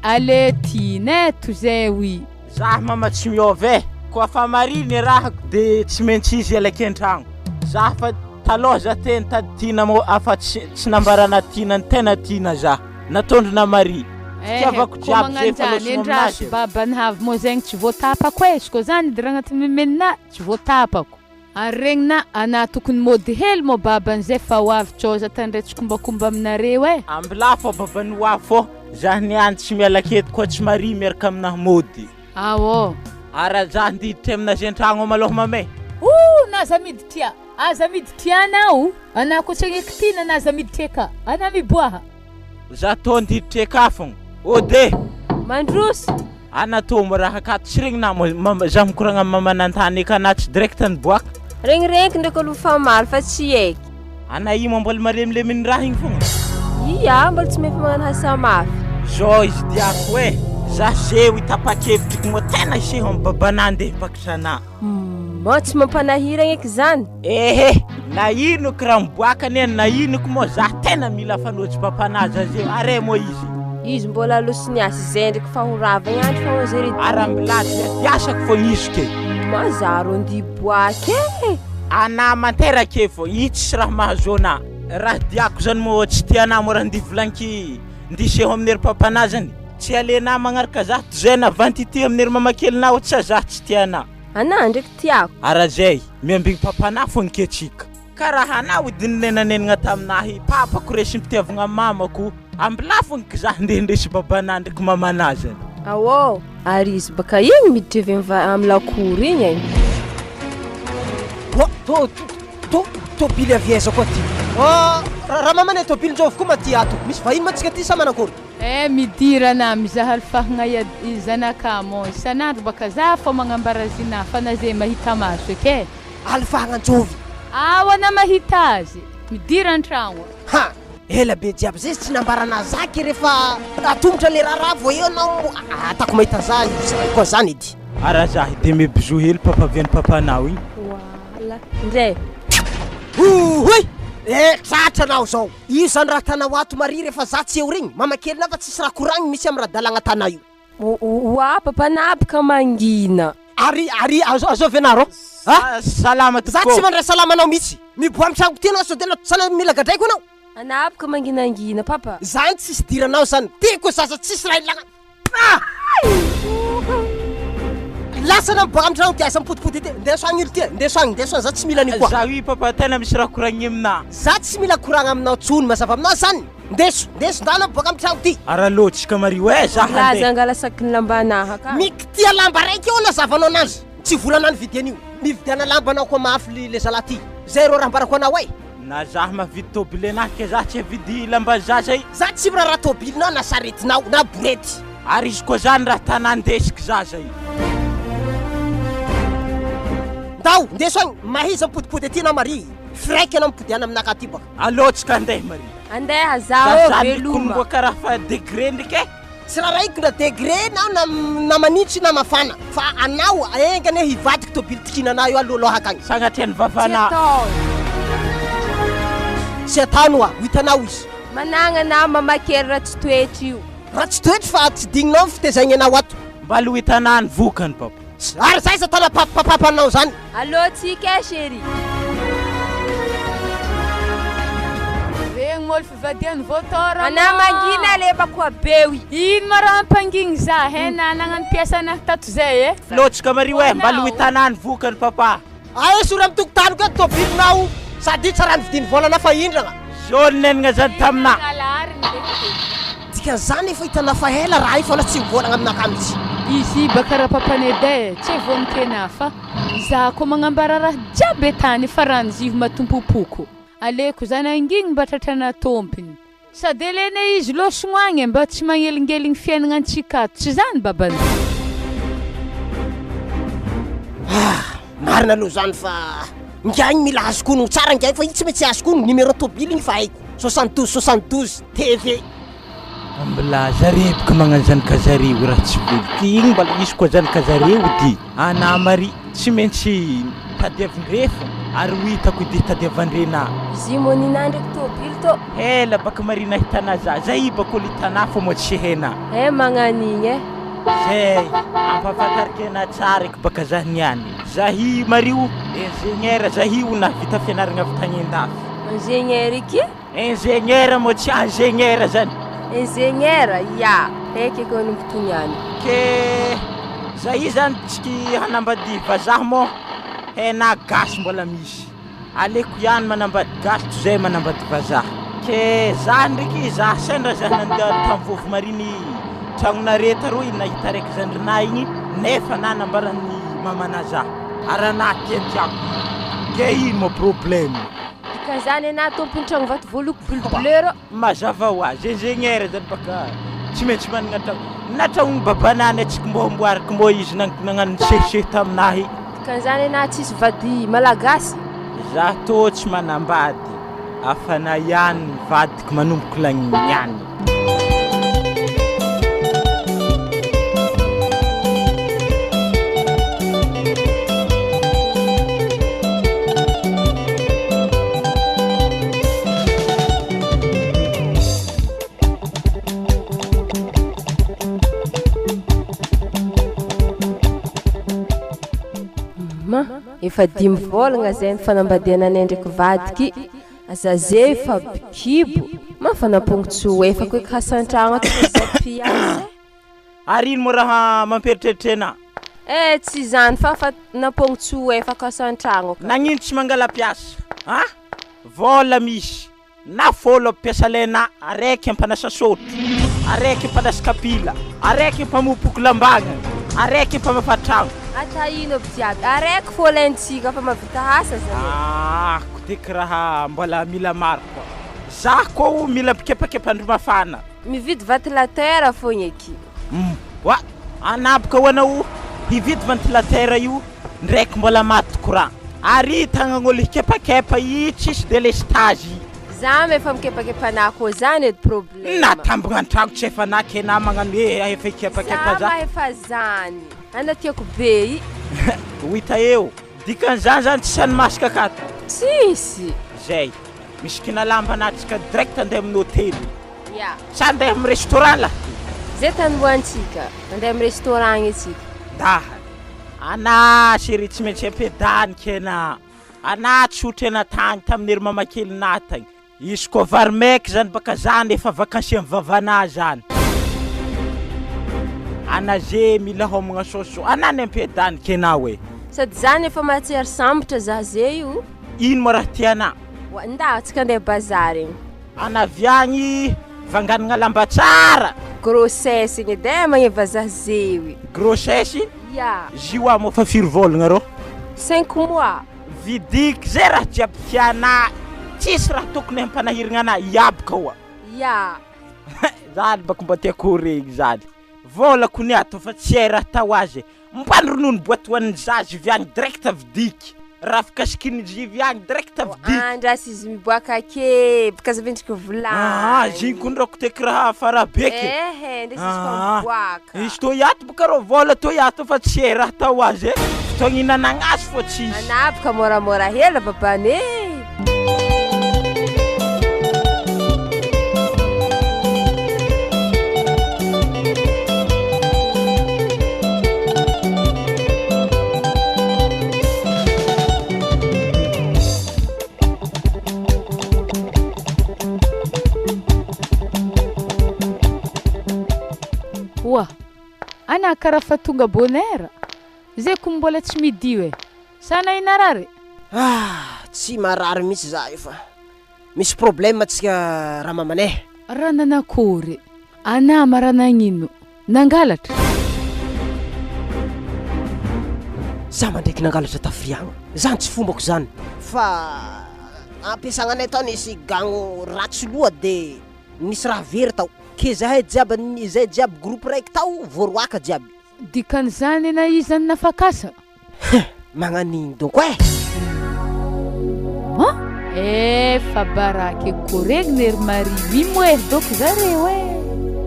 Speaker 2: ale tineto zay wi
Speaker 5: za mama tsy miove koa fa mariny rahako de tsy maintsy izy alake an-tragno za fa taloha za tena tady tina mo afa tsy nambarana tina tena tina za natondrona mari tiavako jiaby zay fa
Speaker 2: endraso baba nihavy mo zegny tsy voatapako izy ko zany de raha agnaty mimenina tsy voatapako ary regnina ana tokony mody hely mo baban'izay fa ho avy tsoza tandretsy kombakomba aminareo
Speaker 5: ambila fo babany ho avy fo za niany tsy miala keto koa tsy mari miaraka aminahy mody ara za ndiditra aminazy an-tragno maloha mamay
Speaker 2: naza midy tia aza midy tianao ana ko tsy agneky tina naza midy tiaka ana miboaha
Speaker 5: za to ndiditra eka fogna ode
Speaker 4: mandroso
Speaker 5: ana to mo raha akato tsy regny na za mikoragna amin'ny mamanantany eka na tsy direct niboaka
Speaker 4: regniregniky ndraiky aloha fa maro fa tsy haiky
Speaker 5: ana imo mbola malemilemy raha igny fogna
Speaker 4: ia mbola tsy mefa magnano hasamafy
Speaker 5: zao izy diako za zeo itapa-kevitry mo tena iseho amin'ny babana andeha mpakisana
Speaker 4: mo tsy mampanahiragna eky zany
Speaker 5: na ino ko raha miboaka neny na ino ko mo za tena mila fanotsy papanazy zeo are mo izy
Speaker 4: mbola losiny asy zay ndraiky fahoravagny andro fa ozery
Speaker 5: arambilady diasako fo ngisoke
Speaker 4: mazaro ndiboake
Speaker 5: ana manterake fo itsy raha mahazona raha diako zany mo tsy tiana mo raha ndivolanky ndiseho amin'ny papanazy zany tsy alena magnaraka za zay na vantité amin'ny mamakelinao tsy za tsy tiana
Speaker 4: ana ndraiky tiako
Speaker 5: ara zay miambigny papana fo niketsika karaha anao idinenanenagna taminahy papako resy mitiavagna mamako ambilafogny za ndendresy babana ndraiky mamanazy
Speaker 4: ary izy baka igny miditra avy amin'ny lakory igny
Speaker 1: tobily avieza koa ty raha mamana tobily njaovy koa maty ato misy vahiny matsika ty sa manakory
Speaker 2: Midirana mizaha alfahagna zanakamo isanandro baka za fô magnambara zina fa na zay mahita maso eke.
Speaker 1: Alfahagna antsovy.
Speaker 2: Awana mahita azy. Midira an-tragno.
Speaker 1: Ha! Ela be jiaby zay tsy nambarana zaky rehefa atombotra le raha vo eo anao atako mahita za koa zany edy.
Speaker 5: Ara zahy de mebizo hely papavian'ny papanao igny.
Speaker 4: Wala. Ndre.
Speaker 1: Hoy! Tratra anao zao. Io zany raha tanao ato mari rehefa za tsy eo regny. Mamakely na fa tsisy raha koragny misy amin'ny raha dalagna tanao io.
Speaker 4: Wa papa nabaka mangina.
Speaker 1: Ari azovy anaro.
Speaker 5: Salama
Speaker 1: za tsy mandray salama anao mihitsy. Miboa amin'ny tragno ty anao sao de sana mila gadraiko anao.
Speaker 4: Anabaka manginangina papa.
Speaker 1: Zany tsisy diranao zany. Teko zaza tsisy raha ilagna. Lasa na miboaka amin'ny tragno ty asa mipotipoti ty. Ndeso agny ilo ty. Ndeso agny za tsy mila anio koa.
Speaker 5: Za ui papa tena misy raha koragny amina.
Speaker 1: Za tsy mila koragna aminao tsony mazava aminao zany. Ndeso ndana miboaka amin'ny tragno ty.
Speaker 5: Ara loatsika Mario za
Speaker 4: handeha. Laza angalasaky ny lambanaha ka.
Speaker 1: Mikitia lamba raiky eo nazavanao anazy. Tsy volana ny vidy an'io. Mividiana lamba anao koa mafy le zalaty. Zay rô raha ambarako anao ay.
Speaker 5: Na za mavidy tôbile anahy ke za tsy vidy lamba zaza i.
Speaker 1: Za tsy raha tôbilinao na saretinao na borety.
Speaker 5: Ary izy koa zany raha tanandesiky zaza i.
Speaker 1: Ndao, ndeso agny mahiza mipotipoti aty na Marie. Fraiky anao mipodiana aminaka aty baka.
Speaker 5: Alotsika andeha Marie.
Speaker 4: Andeha zaho veloma.
Speaker 5: Za karaha fa degré ndriky e.
Speaker 1: Tsy raha raiky na degré nao na manitsy na mafana. Fa anao engane hivadiky tôbily tikinanao io alohaka agny.
Speaker 5: Sagnatria ny vavana.
Speaker 1: Tsy ataono hitanao izy.
Speaker 4: Managna na mamakery raha tsy toetry io.
Speaker 1: Raha tsy toetry fa tsy digninao fitezagny anao ato.
Speaker 5: Mbalo hitanany vokany papa.
Speaker 1: Ary zay sa tala papapapa anao zany.
Speaker 4: Allô tsika chéri.
Speaker 2: Regny molo fivadiany votora.
Speaker 4: Ana mangina le bakwa bewi.
Speaker 2: Ino mara ampangigny za hena nagnano piasa anahy tato zay e.
Speaker 5: Lotsika Mario e mbalo hitanany vokany papa.
Speaker 1: Ae sora mitokotany koa tôbilinao sady tsara ny vidiny volana fa indrana.
Speaker 5: Jaune nenagna zany tamina.
Speaker 1: Tika zany efa hitana fa ela raha io fa la tsy volagna aminaka mihitsy.
Speaker 2: Izy baka raha papanede tsy vonikena fa za ko magnambara raha jiaby tany farany ziho matompopoko. Aleko zany angigny mba tratrana tompiny. Sady elene izy losogno agny mba tsy magnelingeligny fiainagna antsikato. Tsy zany babany.
Speaker 1: Marina aloha zany fa ngiagny mila azokono tsara ngiagny fa io tsy maintsy azokono numéro tôbily igny fa haiko 72 TV.
Speaker 5: Mbala zarebika magnano zany kazareo raha tsy vely. Igny mbala izy koa zany kazareo ty. Ana Marie tsy maintsy tadiavin-drefo ary hitako dy tadiavan-drena.
Speaker 4: Izy mo ninandriky tôbily to.
Speaker 5: Hela baka Marie nahitana za. Zay baka olo hitanà fa mo tsy hena.
Speaker 4: Magnanigny e.
Speaker 5: Zay ampafantarika na tsara eky baka za niany. Zahi Mario ingénieur zahi o navita fianaragna avy tagny an-dafy.
Speaker 4: Ingénieur iki?
Speaker 5: Ingénieur mo tsy ingénieur zany.
Speaker 4: Ingénieur ya. Eky ko nimpotoniany.
Speaker 5: Ke zahi zany tsy hanambady vazaha mo hena gasy mbola misy. Aleko ihany manambady gasy toy zay manambady vazaha. Ke za ndraiky za sendra za nandeha tamvovo mariny tragnonareta roy nahita raiky zandrinahy igny nefa nanambarany mamana za. Arana tiatiako. Ke ino mo problème?
Speaker 4: Ka zany na tompony tragno vato voloko bleu.
Speaker 5: Mazava ho azy ingénieur zany baka tsy maintsy manana tragno. Na tragno babanany atsika mbo amboariko mbo izy nagnano sehisehy taminahy.
Speaker 4: Ka zany na tsisy vady malagasy.
Speaker 5: Za tô tsy manambady. Afana ihany vadiko manomboko lagniniany.
Speaker 4: Efa 10 volagna zay fanambadiana ndraiky vadiky. Azaze fa kibo. Mafanampongotso efa koe hasantragno ato zapiasa.
Speaker 5: Ary ino mo raha mampieritreritrena?
Speaker 4: Tsy zany fa nampongotso efa hasantragno.
Speaker 5: Nagnino tsy mangala piasa? Ha? Vola misy. Na folo piasa lena araiky ampanasa sotro. Araiky ampanasa kapila. Araiky ampamopoko lambagna. Araiky ampamafatragno.
Speaker 4: Ata ino jiaby araiky folentsika fa mavita asa zany.
Speaker 5: Koteky raha mbola mila maro koa. Za koa mila pikepakepa-andro mafana.
Speaker 4: Mividy ventilatera fogna eky.
Speaker 5: Wa, anapaka hoanao hividy ventilatera io ndraiky mbola maty courant. Ary tagnagn'olo hikepakepa io tsisy délestage.
Speaker 4: Za efa mikepakepa koa zany edy problème.
Speaker 5: Natambagna an-tragno tsy efa nakena magnano hoe efa hikepakepa za.
Speaker 4: Za efa zany. Ana tiako be i.
Speaker 5: Hita eo. Dikan'izany zany tsy sany masaka akato.
Speaker 4: Tsisy.
Speaker 5: Zay. Misy kina lamba anatsika direct andeha amin'ny hôtely.
Speaker 4: Ya.
Speaker 5: Sa andeha amin'ny restaurant la.
Speaker 4: Zay tanoantsika. Andeha amin'ny restaurant itsika.
Speaker 5: Daha. Ana chérie tsy maintsy ampedany kena. Ana tsotry ana tagny tamin'ny ery mamakely natagny. Izy koa varimaiky zany baka zany efa vakansy amin'ny vavana zany. Ana ze mila homagna soso. Ana ny ampedany kena we.
Speaker 4: Sady zany efa mahatsiaro sambatra za zay io.
Speaker 5: Ino mo raha tiana?
Speaker 4: Wa ndatsika andeha bazary igny.
Speaker 5: Ana viagny vanganagna lamba tsara.
Speaker 4: Grossesse igny de magneva za zewy.
Speaker 5: Grossesse?
Speaker 4: Ya.
Speaker 5: Zioa mo fa firy vôlagna rô?
Speaker 4: 5 mois.
Speaker 5: Vidiky zay raha jiaby tiana. Tsisy raha tokony ampanahiragna ana iabaka oa.
Speaker 4: Ya.
Speaker 5: Zany baka mba tiako regny zany. Vola kony ato fa tsy hay raha tao azy. Mpanronono boaty hoan'ny zazy viagny direct vidiky. Raha fikasikin'ny viagny direct vidiky.
Speaker 4: Andrasy izy miboaka ke baka zavendriky volagny.
Speaker 5: Ziny kondrako teky raha farabeky.
Speaker 4: Ndesy izy miboaka.
Speaker 5: Izy to yato baka rô vola to yato fa tsy hay raha tao azy. Fotoagna hinanagna azy fô tsisy.
Speaker 4: Anapaka moramora hela babane.
Speaker 2: Wa, ana karaha fa tonga bonheur. Zay ko mbola tsy midio e. Sana inarary.
Speaker 1: Tsy marary mihitsy za io fa misy problème atsika raha mamanay.
Speaker 2: Raha nanakory. Ana mara nagnino. Nangalatra.
Speaker 1: Za mandraiky nangalatra tafiriagna. Zany tsy fombako zany. Fa ampiasagnanay tao nisy gagno ratsy loha de nisy raha very tao. Ke zahay jiaby groupe raiky tao voaroaka jiaby.
Speaker 2: Dikan'izany na izany nafakasa.
Speaker 1: Magnanino donc e?
Speaker 2: Fa baraky koregny ery mari mimoe donc zareo e.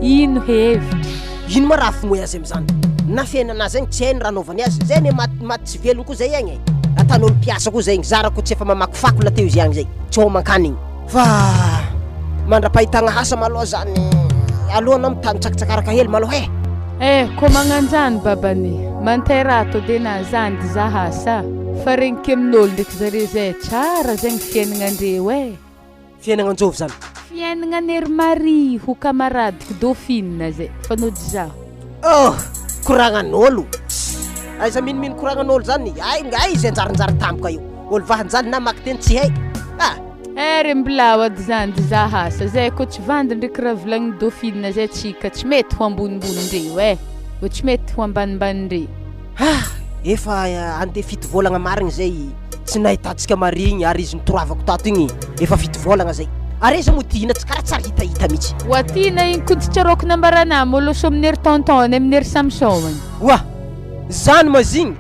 Speaker 2: Ino hevitry?
Speaker 1: Ino ma raha fimoe azy am'zany? Na fiainanazy igny tsy hainy raha naovany azy. Zay ne maty tsy velogno koa zay igny. Atan'olo mpiasa koa zay igny. Zarako tsy efa mamakofako la teo izy agny zay. Tsy ho mankanigny. Fa mandra-pahitagna hasa maloha zany. Aloha mitany tsakitsakaraka hely maloha e.
Speaker 2: Ko magnanjany babany. Manterato de na zany dy zahasa. Fa regnike amin'olo ndraiky zare zay tsara zegny fiainagnandreo e.
Speaker 1: Fiainagnanjovy zany?
Speaker 2: Fiainagnan'ery mari ho kamaradiko dauphine zay. Fanody zaho.
Speaker 1: Koragnan'olo. Aiza minimino koragnan'olo zany. Ay izy anjarinjary tampoka io. Olo vahanjany na maky teny tsy hay.
Speaker 2: Ery mbilao ady zany dy zahasa. Zay ko tsy vandy ndraiky raha volagny dauphine zay tsika tsy mety ho ambonimbonindreo e. Ho tsy mety ho ambanimbandreo.
Speaker 1: Efa andeha fito vôlagna marigny zay tsy nahitatsika marigny ary izy nitoravako tato igny efa fito vôlagna zay. Ary izy motina tsy karaha tsara hitahita mihitsy.
Speaker 2: Watina igny koditsaroko nambarana moloso amin'ny ery tonton amin'ny ery Samson.
Speaker 1: Wa, zany mazigny.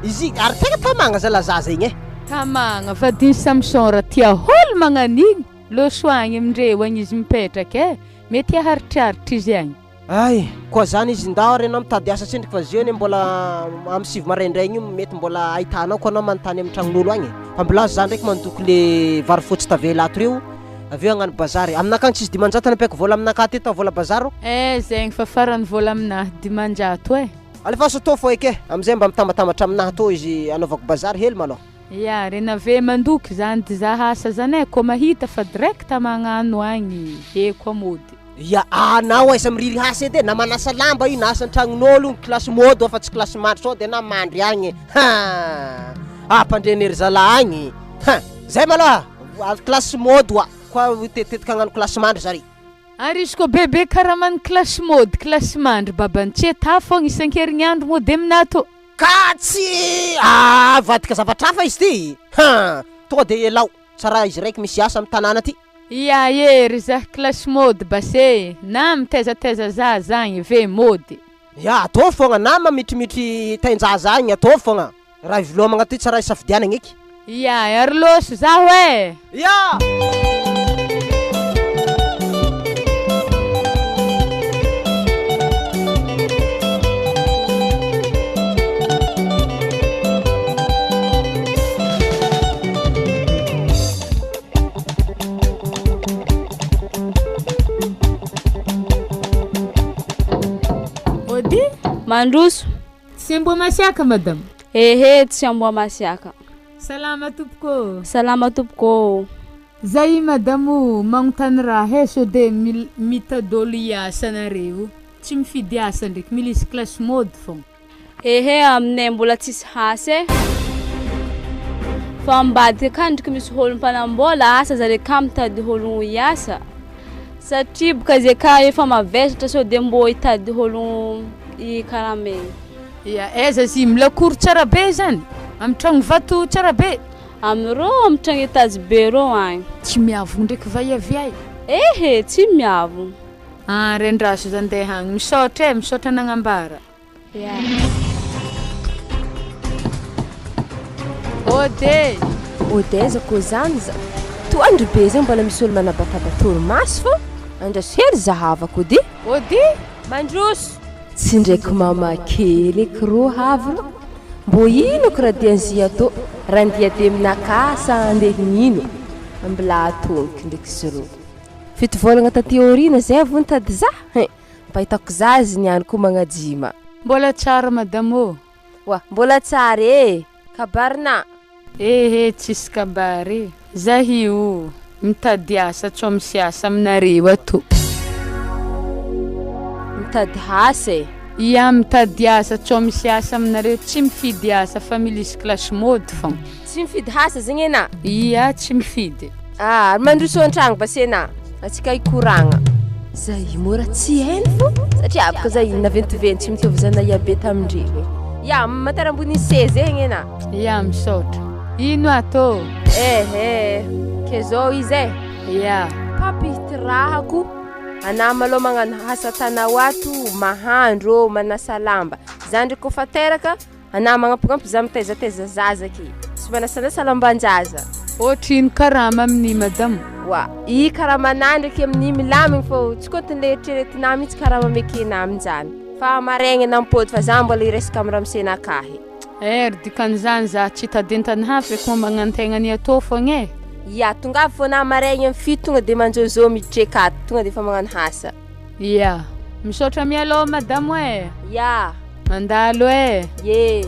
Speaker 1: Izy ary tegna tamagna zalazaza igny e.
Speaker 2: Tamagna vadiny Samson raha tia holo magnanigny. Loso agny amindreo agny izy mipetraka e. Mety aharitraritra izy agny.
Speaker 1: Ay, koa zany izy ndao renao mitady asa tsendriky fa zio ne mbola amin'ny 7 maraindraigny io mety mbola ahitanao koa anao manontany amin'ny tragnon'olo agny. Fa mbilazo zany ndraiky mandoky le vary fotsy tavela ato reo. Aveo agnano bazary. Aminakagny tsisy dimanjato napiako vola aminakah teto vola bazaro.
Speaker 2: Zegny fa farany vola aminahy dimanjato e.
Speaker 1: Alefaso tô fo eky e. Amizay mba mitambatambatra aminahy tô izy anaovako bazary hely malô.
Speaker 2: Ya, renave mandoky zany dy zahasa zany e. Ko mahita fa direct magnano agny. Eko amody.
Speaker 1: Ya, anao aisa miriry hasa edy na manasa lamba io na asa an-tragnon'olo klasy mody fa tsy klasy mandry sao de na mandry agny. Pandrenery zala agny. Zay malôha, klasy mody wa koa tetetika agnano klasy mandry zary.
Speaker 2: Ary izy ko bebe karaha man klasy mody, klasy mandry babany tsy ta fogna isan-kerignandro mody aminato.
Speaker 1: Katsy! Vadika zavatra hafa izy ty. Tonga de elao. Tsara izy raiky misy asa amin'ny tanàna ty.
Speaker 2: Ia ery za classe mode base na mitezateza za zagny ve mody.
Speaker 1: Ya atao fogna nama mitrimitry tainjaza agny atao fogna. Raha vilomagna ty tsara isafidianagna eky.
Speaker 2: Ia ary loso zaho e.
Speaker 1: Ya.
Speaker 2: Ody?
Speaker 7: Mandroso.
Speaker 2: Tsy mbo masiaka madame.
Speaker 7: Ehe, tsy amboa masiaka.
Speaker 2: Salama tompoko.
Speaker 7: Salama tompoko.
Speaker 2: Zay madamo magnontany raha he sode mitadolo iasa nareo. Tsy mifidy asa ndraiky milisy classe mode fogna.
Speaker 7: Ehe, aminay mbola tsisy hase. Fa ambadika kandriky misy holo mpanambola asa zare ka mitady holo iasa. Satria boka zay ka efa mavesatra sode mbo hitady holo ikaramay.
Speaker 2: Ia, eza zy milakory tsara be zany. Am tragno vato tsara be.
Speaker 7: Amiro am tragno etage be ro agny.
Speaker 2: Tsy miavo ndraiky vaiaviay.
Speaker 7: Ehe, tsy miavo.
Speaker 2: Ah, rendraso zandeha agny. Misaotra nagnambara.
Speaker 7: Ya.
Speaker 2: Ode.
Speaker 4: Odeza ko zany za. Toandro be zay mbola misy olo manabataba maso fô. Andraso hely zahavako ody.
Speaker 2: Ody?
Speaker 4: Mandroso. Tsy ndraiky mama kely eky ro havy ro. Mbo ino ko raha dianzy atô raha andia aminakasa andeha ino ambila atoniky ndraiky zoro. Fito volagna taty orina zay avy nitady za. Mba hitako za zy nianiko magnajima.
Speaker 2: Mbola tsara madamo.
Speaker 4: Wa, mbola tsara e. Kabarina.
Speaker 2: Ehe, tsisy kabary. Zahio mitady asa tsao misy asa aminareo ato.
Speaker 4: Mitady hase.
Speaker 2: Ia mitady asa tsao misy asa aminareo tsy mifidy asa fa milisy classe mode fogna.
Speaker 4: Tsy mifidy hasa zegny ena.
Speaker 2: Ia tsy mifidy.
Speaker 4: Ah, mandroso an-tragno basena. Atsika ikoragna. Zay mora tsy hainy fô. Satria abaka zay naventiventy tsy mitovy zana iabe tamindreo. Ya, matara ambony seza egny ena.
Speaker 2: Ia misaotra. Ino ato?
Speaker 4: Ehe, ke zao izy e.
Speaker 2: Ia.
Speaker 4: Papity rahako. Ana malo magnano asa tanao ato, mahandro, manasa lamba. Zany ndraiky kofa teraka, ana magnampignampy za mitezateza zazaky. Sy manasanasa lamban-jaza.
Speaker 2: Ohatrino karama amin'ny madamo?
Speaker 4: Wa, i karamanà ndraiky amin'ny milamigny fô tsy kôtiny le eritreretinà mihitsy karama mekena amin'izany. Fa maraigny nampody fa za mbola iresaka amin'ny ramosena akahy.
Speaker 2: Ery dikan'izany za tsy tadentany hafa eky momba gn'antegnany atô fogna e.
Speaker 4: Ia, tonga avy fô na maraigny amin'ny fito tonga de manjôzô miditra ato, tonga de fa magnano hasa.
Speaker 2: Ia, misaotra mialô madamo e.
Speaker 4: Ia.
Speaker 2: Mandalo e.
Speaker 4: Ye.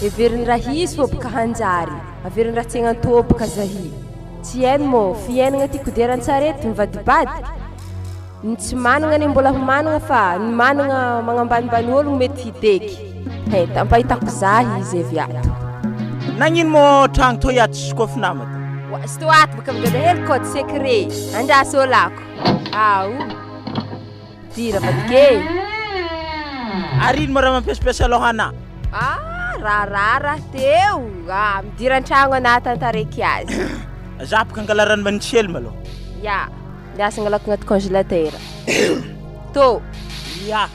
Speaker 4: Everiny raha izy fô baka hanjary. Averiny raha tsy agnantô baka zahy. Tsy hainy mô, fiainagna ty kodiaran-tsarety mivadibady. Ny tsy managna ny mbola managna fa ny managna magnambanimbany olo mety hideky. Tampahitako zahy izy avy ato.
Speaker 5: Nagnino mo tragno tô iato sy kofa namata?
Speaker 4: Wa, sy tô ato baka migada hely code secret. Andraso olako. Ao. Dira vadike.
Speaker 5: Arino mo raha mampiasampiasa lohana?
Speaker 4: Ah, rarara teo. Ah, midira an-tragno ana tantaraiky azy.
Speaker 5: Za baka angalarany manitsely malo.
Speaker 4: Ya, ndiasa angalako agnaty congélateur. Tô.
Speaker 5: Ya,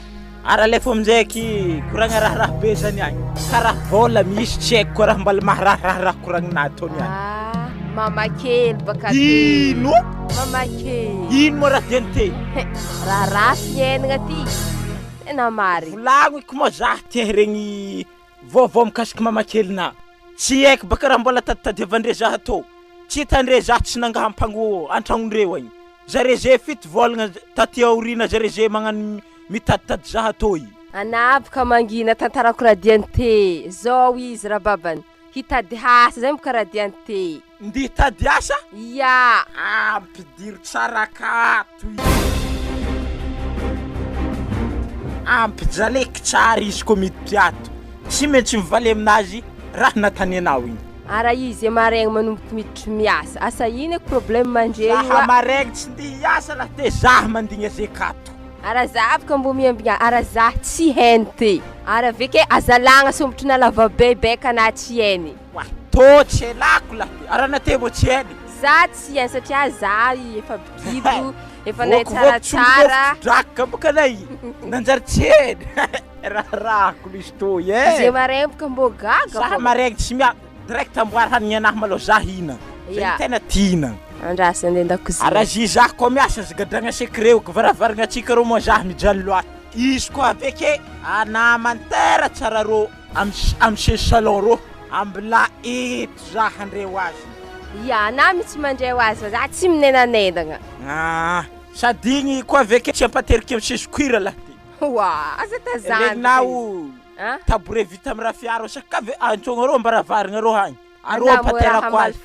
Speaker 5: ara lefa aminjaiky koragna raha be zany agny. Karaha vola misy tsy haiko koa raha mbala maharaha koragna tony agny.
Speaker 4: Ah, mama kely baka
Speaker 5: Ino?
Speaker 4: Mama kely.
Speaker 5: Ino mo raha diany te?
Speaker 4: Rarara fiainagna ty. Tena mary.
Speaker 5: Volagno eky mo za tia regny vaovao mikasiky mama kely na. Tsy haiko baka raha mbola taditadiavandre za atô. Tsy hitandre za tsy nangahampagno an-tragnondreo agny. Zare zay fito volagna taty aorina zare zay magnano mitaditady za atô i.
Speaker 4: Anavaka mangina tantarako raha diany te. Zao izy rababany. Hitady hasa zay boka raha diany te.
Speaker 5: Ndi hitady asa?
Speaker 4: Ya.
Speaker 5: Ampidiro tsara akato i. Ampijaleky tsara izy ko midimpiato. Tsy maintsy mivaly aminazy raha natany anao igny.
Speaker 4: Ara izy maraigny manomboky miditra miasa. Asa ino eky problème mandreo
Speaker 5: Zaha maraigny tsy ndi hiasa laha te zaho mandigna zay akato.
Speaker 4: Ara za afaka mbo miambigna. Ara za tsy hainy te. Ary aveke azalagna sombotry na lava bebeka na tsy hainy.
Speaker 5: Wah, tô tsy lako la. Arana tebo tsy hainy.
Speaker 4: Za tsy hainy satria za efa bido, efa nay tsaratsara.
Speaker 5: Draka boka nay. Nanjary tsy hainy. Rahako izy tô
Speaker 4: Zay maremboka mbô gaga.
Speaker 5: Sa maregny tsy mia direct amboary hanigny anahy malô za hina. Zay tena tina.
Speaker 4: Andrasany an-dakozia.
Speaker 5: Arazy za koa miasa zagadragna secret ko varavaragna atsika rô mo za mijaly loaty. Izy koa aveke anamantera tsara rô am salon rô ambla eto za handreo azy.
Speaker 4: Ya, na mitsy mandray azy za tsy minenanendagna.
Speaker 5: Sady igny koa aveke tsy ampateriky am sesikuira la.
Speaker 4: Wa, aza tazana.
Speaker 5: Nao tabouret vita am raha fiaro sakave antsogna rô mbaravaragna rô hagny. Arô ampaterako
Speaker 4: azy.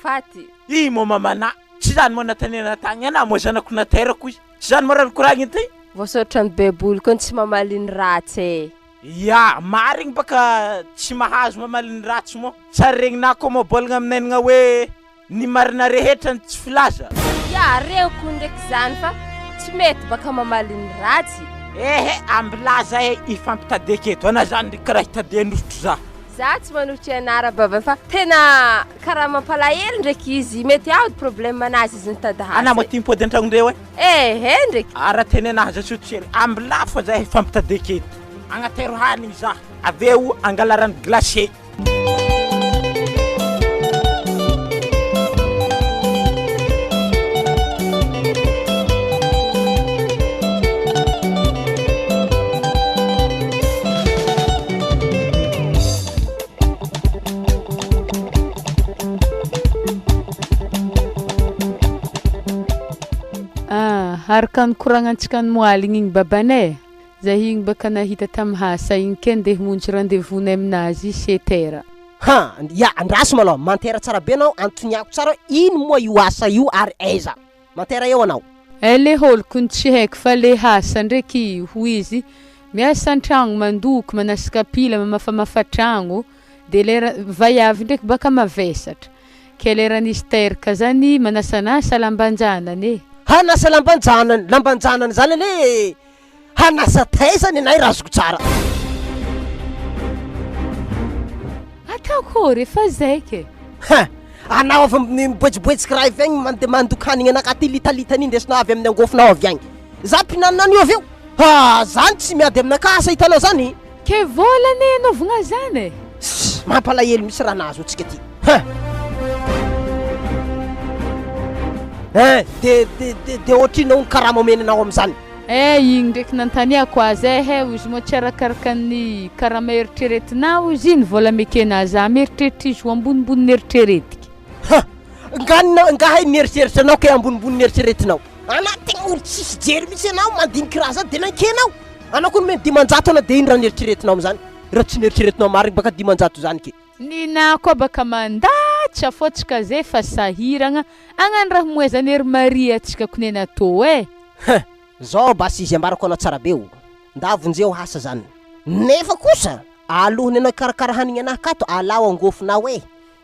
Speaker 5: I mo mamana. Tsy zany mo natanena tagny ana mo zanako naterako izy. Tsy zany mo ranokoragny ty.
Speaker 4: Voasoratra ny bebolo koa tsy mamaliny ratsy.
Speaker 5: Ya, marigny baka tsy mahazo mamaliny ratsy mo. Tsara regny na koa mo bolagna aminenagna hoe ny marina rehetra tsy filaza.
Speaker 4: Ya, reko ndraiky zany fa tsy mety baka mamaliny ratsy.
Speaker 5: Ambilaza ifampitadeka eto. Ana zany karaha hitadendrotro za.
Speaker 4: Za tsy manotry anara baba fa tena karaha mampalahelo ndraiky izy mety aody problème anazy izy nitady hasa.
Speaker 5: Ana mo timpody antragnon-dreo
Speaker 4: ndraiky.
Speaker 5: Ara tenenazy atsotry ambila fa za ifampitadeka eto. Agnatero hanigny za. Aveo angala rano glacé.
Speaker 2: Haraka ny koragnantsika ny moaligny igny babanay. Za igny baka nahita tam hasa igny ke ndeha monjy rendez-vous-nay aminazy setera.
Speaker 1: Ya, andraso malô, mantera tsara be anao, antoniako tsara ino moa io asa io ary aiza. Mantera eo anao.
Speaker 2: Le holoko ny tsy haiko fa le hasa ndraiky ho izy miasa an-tragno mandoko, manasaka pila, mamafamafa tragno, de lera vaiavy ndraiky baka mavesatra. Ke lera nisy teraka zany manasanasa lambanjanany.
Speaker 1: Hanasa lambanjanany zany le hanasa taizany anay razoko tsara.
Speaker 2: Atao kory fa zay ke.
Speaker 1: Anao avy miboetsiboetsiky raha ivy agny mandoko hanigny anaka ty litalitany indesinao avy amin'ny angofonao avy agny. Za mpinanana io avy eo. Zany tsy miady aminaka asa hitanao zany.
Speaker 2: Ke volany anaovagna zany.
Speaker 1: Mampalahelo misy raha nahazo atsika ty. De ohatrinao karama omenanao am'zany.
Speaker 2: Igny ndraiky nantaniako azy izy mo tsy arakaraka ny karama eritreretinao izy iny vola mekena za mieritreritry izy ho ambonimbony eritreretika.
Speaker 1: Ngahay mieritreritry anao ke ambonimbony eritreretinao. Anatigny olo tsisy jery mitsy anao mandiniky raha zany de nankenao. Anao koa meny dimanjato ana de iny raha nieritreretinao am'zany. Raha tsy nieritreretinao marigny baka dimanjato zany ke.
Speaker 2: Nina koa baka mandatsy afotsika zay fa sahiragna agnano raha moezany ery Maria atsika konena tô
Speaker 1: Zao basy izy ambarako anao tsara be o. Ndavonjeo hasa zany. Nefa kosa alohany anao karakara hanigny anahy kato alao angofonao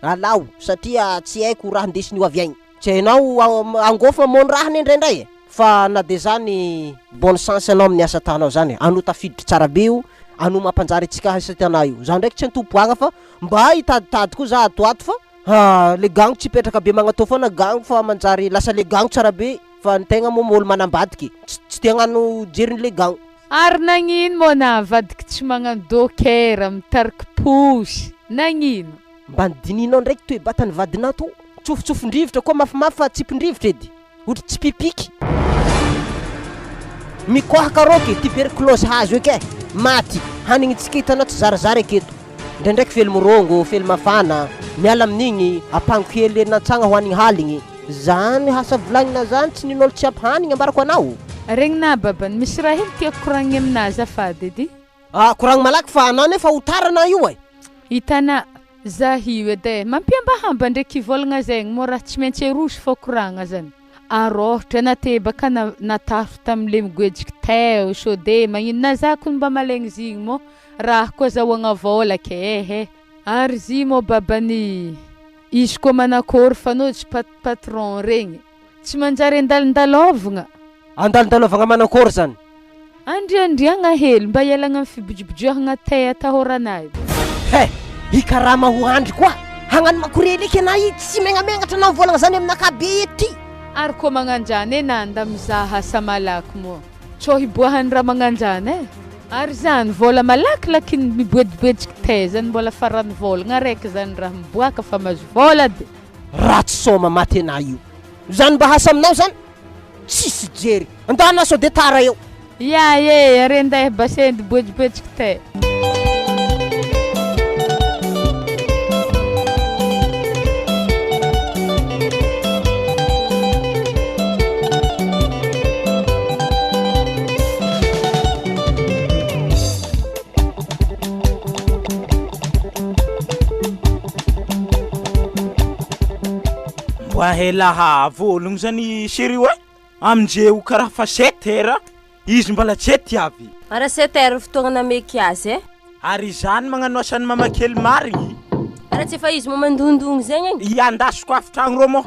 Speaker 1: alao satria tsy haiko raha ndesiny avy agny. Tsy hainao angofo mamono raha indraindray fa na de zany bonne chance anao amin'ny asa tanao zany. Ano tafiditry tsara be io, ano mampanjary atsika asa tanao io. Za ndraiky tsy antompoagna fa mba hitaditady koa za atoato fa le gagno tsy petraka be magnatao foana gagno fa manjary lasa le gagno tsara be fa ntegna mo olo manambadiky tsy te hagnano jeriny le gagno.
Speaker 2: Ary nagnino mo navadiky tsy magnano dokera mitariky posy nagnino?
Speaker 1: Mba nidininao ndraiky toe batany vadinao to tsofitsofindrivotra koa mafimafy fa tsipindrivotra edy ohatra tsy pipiky mikohaka roky tuberculose hazo eke maty hanigny tsika hitanao tsy zarazara eketo ndraindraiky fely morongo fely mafana miala amin'igny apango kely nantsagna hoanigny haligny zany hasa volagnina zany tsy ninolo tsy ampy hanigny ambarako anao.
Speaker 2: Regny na babany misy raha hely tiako koragniny aminazy afady edy.
Speaker 1: Koragny malaky fa anao nefa hotarana io
Speaker 2: Hitana zahio edy mampiambahamba ndraiky volagna zegny mo raha tsy maintsy arosy fô koragna zany. Arohatra na te baka natafo tamile migoejiky teo sode magnino na zako mba malegny zigny mo raha koa zahoagna vola ke ary zy mo babany izy koa manakory fanozy patron regny tsy manjary andalindalovagna
Speaker 1: manakôry zany.
Speaker 2: andriandriagna hely mba ialagna amin'ny fibojibojoagna tay atahoranazy.
Speaker 1: He, ikarama ho andry koa. Hagnano makorely eky na ity tsy megnamengatra na volagna zany aminakabe ety.
Speaker 2: Ary koa magnanjany nanda mizaha asa malaky moa. Tsô hiboahan'ny raha magnanjany Ary zany vola malakilaky miboediboediky tay zany mbola farany volagna araiky zany raha miboaka fa mahazo vola de.
Speaker 1: Ratsy soma maty anah io. Zany mba hasa aminao zany tsisy jery. Andana sao de tara eo.
Speaker 2: Ya ye arenday basendy boediboediky tay.
Speaker 5: Hela vologno zany chéri hoe amjeo karaha fa 7 heures izy mbala tsy avy.
Speaker 4: Ara 7 heures fotoagna meky azy
Speaker 5: Ary zany magnano asany mamakely marigny.
Speaker 4: Ara tsy efa izy mamandondogno zegny
Speaker 5: Iandasiko afy tragno rô mo.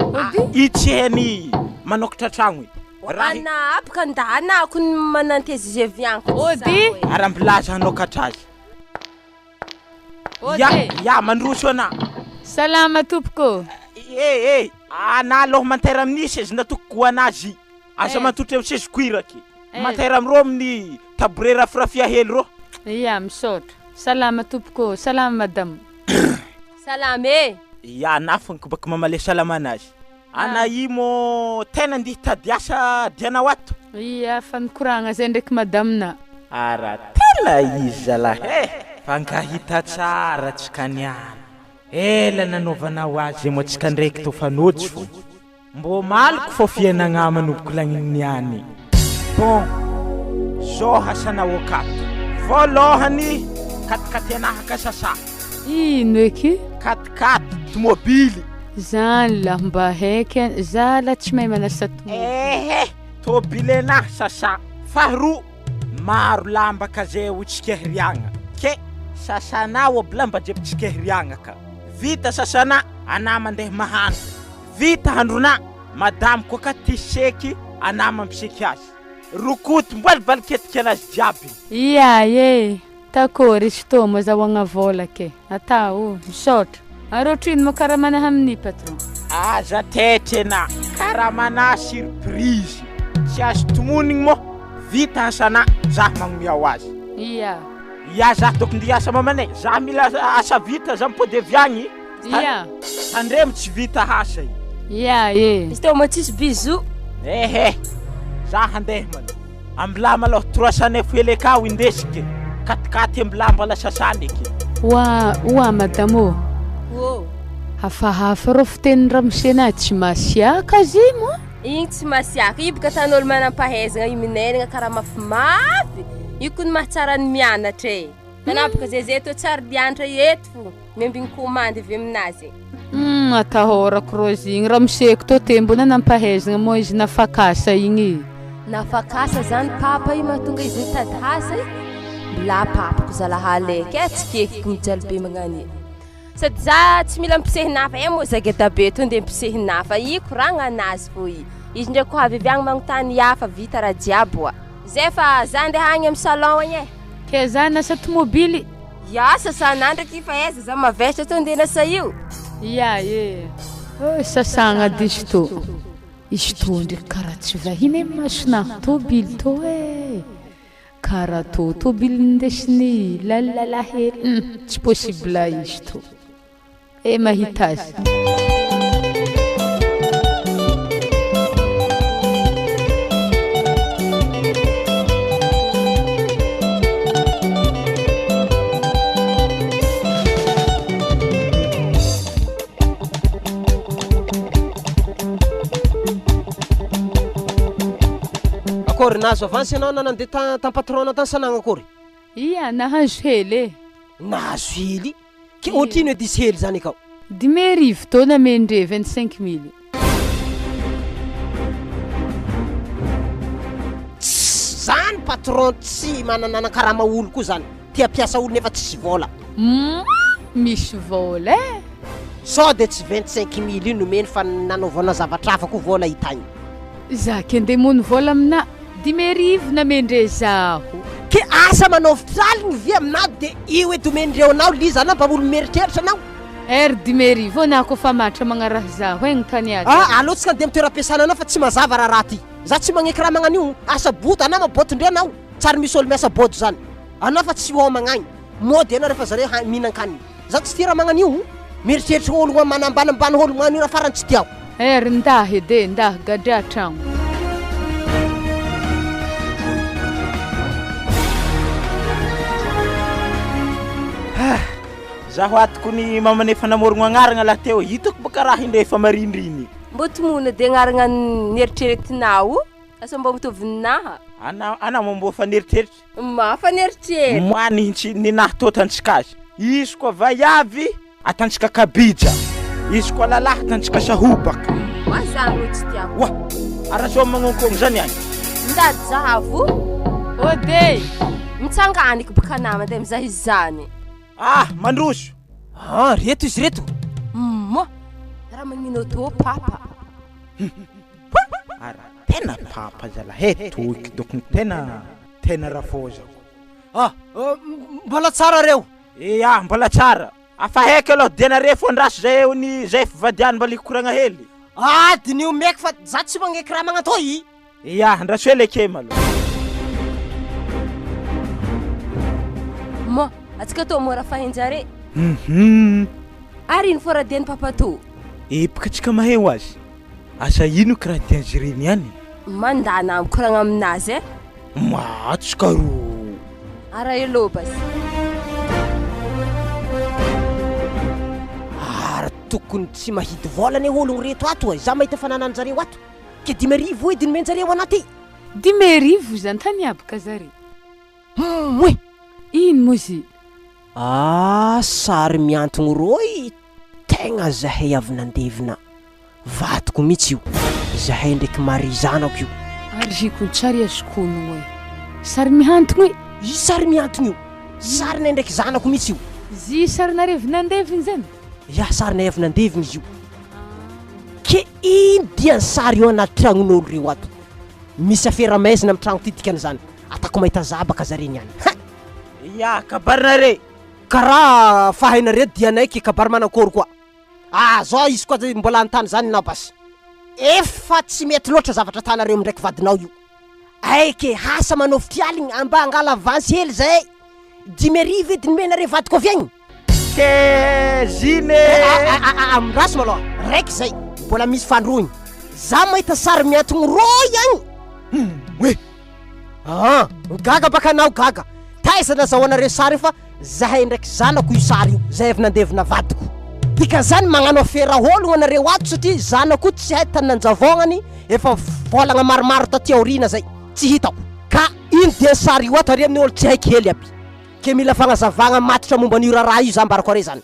Speaker 5: Itsehany manokatra tragno.
Speaker 4: Ana apaka ndana ako ny manantezy jevianko.
Speaker 2: Ody
Speaker 5: arambilaza hanokatra azy. Ya mandroso ana.
Speaker 2: Salama tompoko.
Speaker 5: Ana aloha mantera amin'isy izy natoko anazy. Asa matotra eo seziko iraky. Mantera amiro amin'ny tabouret rafirafia hely rô.
Speaker 2: Ya misaotra. Salama tompoko. Salama madame.
Speaker 4: Salama
Speaker 5: Ya nafanko baka mamale salama anazy. Ana imo tena ndi hitady asa diana wato.
Speaker 2: Ya fanikoragna zay ndraiky madame na.
Speaker 5: Ara tela izy zalahy. Fankahita tsara tsika niany. Ela nanovanao azy mo tsika ndraiky to fanotsy fo. Mbo maliko fô fiainagna manomboka lagniny niany. Bon, zao hasanao akato. Voalohany katikaty anahaka sasa.
Speaker 2: Ino eky?
Speaker 5: Katikaty tomobily.
Speaker 2: Zany la mba heky zala tsy mahay manasa tomobily.
Speaker 5: Tomobily anahy sasa. Faharoa maro lamba ka zay ho tsikehiriagna. Ke sasanao ablamba jeby tsikehiriagna ka. Vita sasana ana mandeha mahano. Vita handrona madame koa ka tiseky ana mampiseky azy. Rokoto mbalibali ketika anazy jiaby.
Speaker 2: Ya ye takory izy to mazahoagna vola ke. Atao misaotra. Arotrino mo karamana amin'ny patron.
Speaker 5: Aza tetena karamana surprise. Tsy azo tomonigny mo. Vita asana zah magnomiao azy. Ya zah tokony asa mamane. Zah mila asa vita zah mipodeviagny.
Speaker 2: Ya.
Speaker 5: Andremo tsy vita asa.
Speaker 2: Ya ye.
Speaker 4: Izy teo matsisy bisou.
Speaker 5: Zah handeha man. Ambilama aloha 309 hely akao indesiky. Katikaty ambilamba la sasany eky.
Speaker 2: Wa madamo. Hafahafa rô fiteny ramosena tsy masiaka zimo.
Speaker 4: Igny tsy masiaka. Io baka tan'olo manam-pahaizana iminenagna karaha mafimafy. Io koa ny mahatsara ny mianatra Tanapaka zay to tsara diantra eto fo. Membigny commande avy aminazy.
Speaker 2: Atahorako rô zigny ramoseko to tembona nampahaizana mo izy nafakasa igny.
Speaker 4: Nafakasa zany papa io mahatonga izy mitady asa la papako zalahaly eky tsikekiko mijaly be magnany. Sady za tsy mila mpisehinafa mo zageta be to nde mpisehinafa i koragna anazy fo i. Izy ndray ko haviviagna magnontany hafa vita raha jiaby wa. Zay fa za ndeha agny amin'ny salon igny
Speaker 2: Ke za nasa tomobily.
Speaker 4: Ya sasana ndraiky fa eza za mavesatra to nde nasa io.
Speaker 2: Ya ye. Sasagna diso to. Izy to ndraiky karaha tsy vahiny masona tobily to karaha to tobily ndesiny lalala hely. Tsy possible izy to. Mahita azy.
Speaker 1: Akory nazo avance anao na nandeha tam-patron tany sanagna akory?
Speaker 2: Ia nahazo hely
Speaker 1: Nahazo hely? Ke otrino disy hely zany akao?
Speaker 2: 10,000 to na mendre 25,000.
Speaker 1: Zany patron tsy mananana karama olo koa zany. Tia piasa olo nefa tsisy vola.
Speaker 2: Misy vola
Speaker 1: Sao de tsy 25,000 io nomeny fa nanaovana zavatra hafa koa vola hitagny.
Speaker 2: Za ke ndeha mony vola amina dimerivo namendre zaho
Speaker 1: ke asa manao fitaly vy aminao de io eto mendreonao liza anao mba olo meritreritra anao
Speaker 2: dimerivo anao kofa matra magnaraha zaho egny tany azy
Speaker 1: alohatsika andeha mitoeram-piasana anao fa tsy mazava raha ty za tsy magneky raha magnan'io asa bota anao mabotondre anao tsary misy olo miasa boto zany anao fa tsy homagnaigny mody anao rehefa zareo mihinan-kaniny za tsy tia raha magnan'io meritreritra olo manambanambana olo magnan'io raha farany tsy tiao
Speaker 2: ndahy ede ndahy gadra tragno
Speaker 5: zaho atoko ny mamanefa namorogno agnaragna laha teo hitako baka raha indre efa marindriny
Speaker 4: mbô tomona de agnaragna nieritreretinao asa mba mitovy ninaha
Speaker 5: ana mombo faneritreritry
Speaker 4: mafaneritrery
Speaker 5: moany ninahy tô tantsikazy izy koa vaiavy atantsika kabija izy koa lalahy atantsika sahobaka
Speaker 4: mazany tsy tiako
Speaker 5: wa araso magnonkogno zany agny
Speaker 4: ndady zahavo
Speaker 2: ode
Speaker 4: mitsanganiky baka nama de mizaha izy zany
Speaker 5: mandroso
Speaker 1: reto izy reto
Speaker 4: mo raha magnino tô papa
Speaker 5: ara tena papa zalahy toiky dokony tena rafozako
Speaker 1: mbola tsara reo
Speaker 5: mbola tsara afa heky aloha dianare fondraso zay ony zay fivadiany mba likoragna hely
Speaker 1: dinio meky fa za tsy magneky raha magnatô
Speaker 5: andraso hely ekema aloha
Speaker 4: mo atsika tô mora fahenjare ary ino fô raha diany papa tô
Speaker 5: baka atsika maheo azy asa ino ka raha diany jireny ihany
Speaker 4: mandana mikoragna aminazy
Speaker 5: atsika ro
Speaker 4: ara elo bas
Speaker 1: tokony tsy mahidy volany ologno reto ato za mahita fanananjareo ato ke dimerivo edy nomenjareo anaty
Speaker 2: dimerivo zany tany abaka zare
Speaker 1: oe
Speaker 2: ino mozy
Speaker 1: sary miantogno roy tegna zahay avy nandevina vatiko mihitsy io zahay ndraiky mari zanako io
Speaker 2: arziko tsary azokonogno e sary mihantogno e
Speaker 1: io sary miantogno io sarynay ndraiky zanako mihitsy io
Speaker 2: zy sarynare avy nandeviny zany
Speaker 1: sarynay avy nandeviny izy io ke ino diany sary io anaty tragnon'olo reo ato misy afera-maizina amin'ny tragno tidikany zany atako mahita zabaka zareny any
Speaker 5: kabarinare
Speaker 1: karaha fahainare dianay ke kabary manakory koa zao izy koa mbola antany zany na basy efa tsy mety loatra zavatra tanareo ndraiky vadinao io ke hasa manao fitialigny amba angala avansy hely zay dimerivo edy nomenare vadiko avy agny
Speaker 5: ke zine
Speaker 1: amiraso maloha raiky zay mbola misy fandroigny za mahita sary miantogno roy agny oe gaga baka anao gaga taizana zao anareo sary fa zahay ndraiky zanako io sary io zay avy nandevina vadiko dikan'izany magnano afera ologno anareo ato satria zanako tsy hay tany nanjavognany efa volagna maromaro taty aorina zay tsy hitako ka ino dia sary io ato ary amin'ny olo tsy haiky hely aby ke mila fagnazavagna matitra momba an'io raha io za mbarako are zany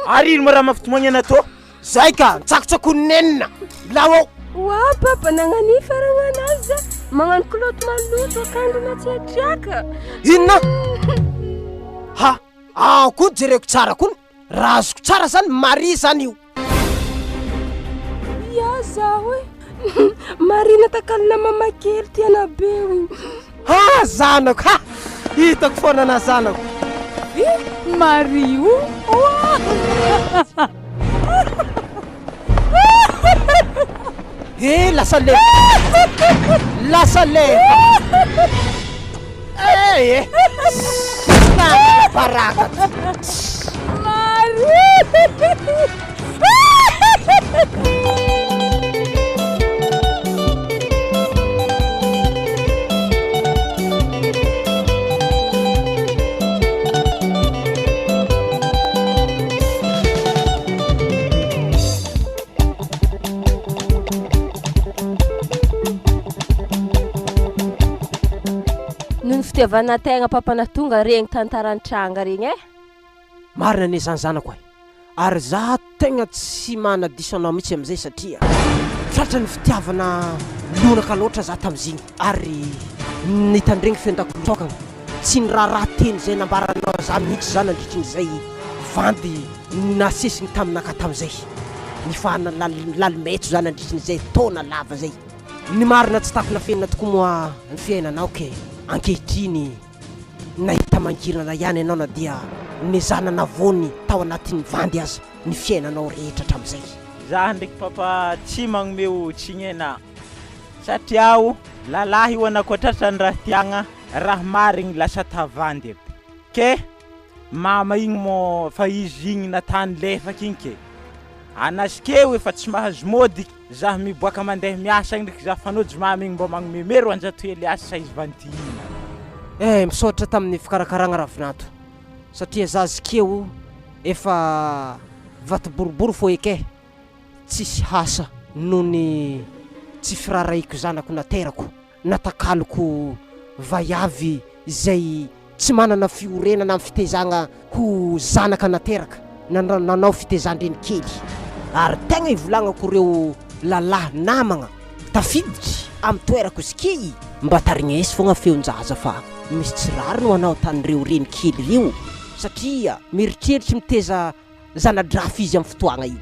Speaker 5: ary ino maraha mafitomoagny anatô
Speaker 1: zay ka tsakotsako nenina lao
Speaker 4: wa papa nagnani faragnanazy za magnano kiloty maloto akandrona tsiatriaka
Speaker 1: inona koa jereko tsara kony raha azoko tsara zany mari zany io
Speaker 4: zaho marina takalina mamakely tiana be
Speaker 1: zanako hitako foana na zanako
Speaker 2: Mario
Speaker 1: lasa le baraka
Speaker 4: fitiavana tegna papana tonga regny tantaran-tranga regny
Speaker 1: marina ane zany zanako ary za tegna tsy mana diso anao mihitsy amizay satria tratra ny fitiavana lonaka loatra za tamizigny ary nitandregny fiendako tokagna tsy ny raha teny zay nambaranao za mihitsy za nandritrin'izay vandy nasesigny taminaka tamizay ny fahana lalimetso za nandritrin'izay taona lava zay ny marina tsy tako lafenina tokoa moa ny fiainanao ke ankehitriny nahita mangirana ihany ianao na dia ny zanana vony tao anatin'ny vandy aza ny fiainanao rehetra hatramin'izay.
Speaker 5: Za ndraiky papa tsy magnomeo tsignaina satria o lalahy io anakoatratra ny raha tiagna raha marigny lasa tavandy aby ke mama igny mo fa izy igny natany lefaky igny ke anasikeo efa tsy mahazo mody za miboaka mandeha miasa ndraiky za fanojy mama igny mba magnomemero anjato hely asa izy vantina.
Speaker 1: Misaotra tamin'ny fikarakaragna ravinato satria za zikeo efa vato boribory fo eke tsisy hasa noho ny tsy firaraiko zanako naterako natakaloko vaiavy zay tsy manana fiorenana amin'ny fitezagna ho zanaka nateraka nanao fitezandreny kely ary tegna ivolagnako reo lalahy namagna tafiditry amin'ny toerako ski mba tarignesy fogna feonjaza fa misy tsirary no anao tanireo reny kely reo satria mieritreritra miteza zana drafy izy amin'ny fotoagna io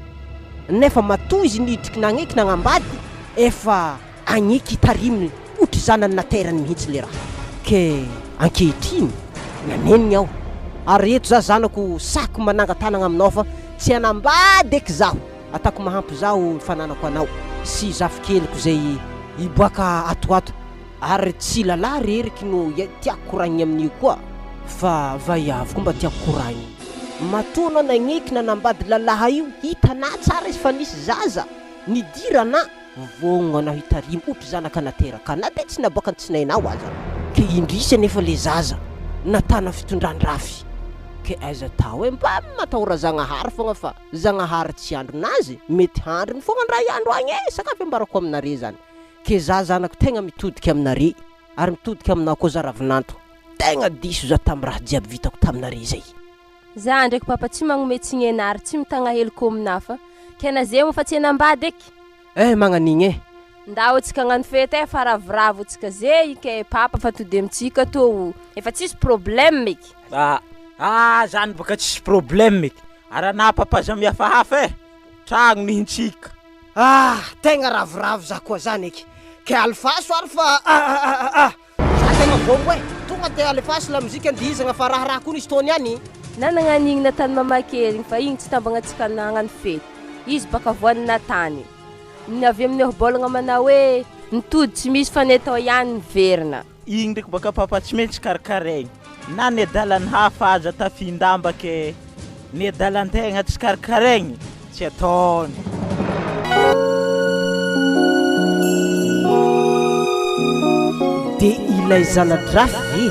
Speaker 1: nefa matoy izy nidriky nagneky nagnambady efa agneky tariminy otry zanany naterany mihitsy le raha ke ankehitriny naneniny aho ary eto za zanako sako manangatanagna aminao fa tsy anambady eky zaho atako mahampy zaho fananako anao sy zafikelyko zay iboaka atoato ary tsy lalahy reriky no tiako koragny amin'io koa fa vaiavy koa mba tiako koragny matono nagneky nanambady lalahy io hitana tsara izy fa nisy zaza nidirana vogno anao hitarimy otry zanaka nateraka na de tsy naboaka antsinainao aza ke indrisy nefa le zaza natana fitondran-drafy ke aiza tao mba matahora zagnahary fogna fa zagnahary tsy andro nazy mety handrony fogna ndray andro agny sakafo ambarako aminare zany ke za zanako tegna mitodika aminare ary mitodika aminao koa za ravinanto tegna diso za tamin'ny raha jiaby vitako taminare zay.
Speaker 4: Za ndraiky papa tsy magnome tsignainary tsy mitagna heliko amina fa kena zay mo fa tsy anambady eky
Speaker 1: magnanigny
Speaker 4: ndao tsika hagnano fety fa ravoravo tsika zay ke papa fa tode amitsika to efa tsisy problème eky
Speaker 5: zany boka tsisy problème eky arana papa za mihafahafa tragno nihintsika
Speaker 1: tegna ravoravo za koa zany eky ke alifaso ary fa za tegna vongo tonga de alifaso la muzika andihizagna fa raha koa nisy tony any
Speaker 4: nanagnaningy natany mamakely fa igny tsy tambagna tsika nagnano fety izy baka voany natany ny avy amin'ny obolagna mana hoe nitody tsy misy fa netao ihany niverina
Speaker 5: igny ndraiky baka papa tsy maintsy karakaregny na ny adalany hafa aza tafindamba ke ny adalantegna tsy karakaregny tsy ataony
Speaker 1: de ilay zana drafy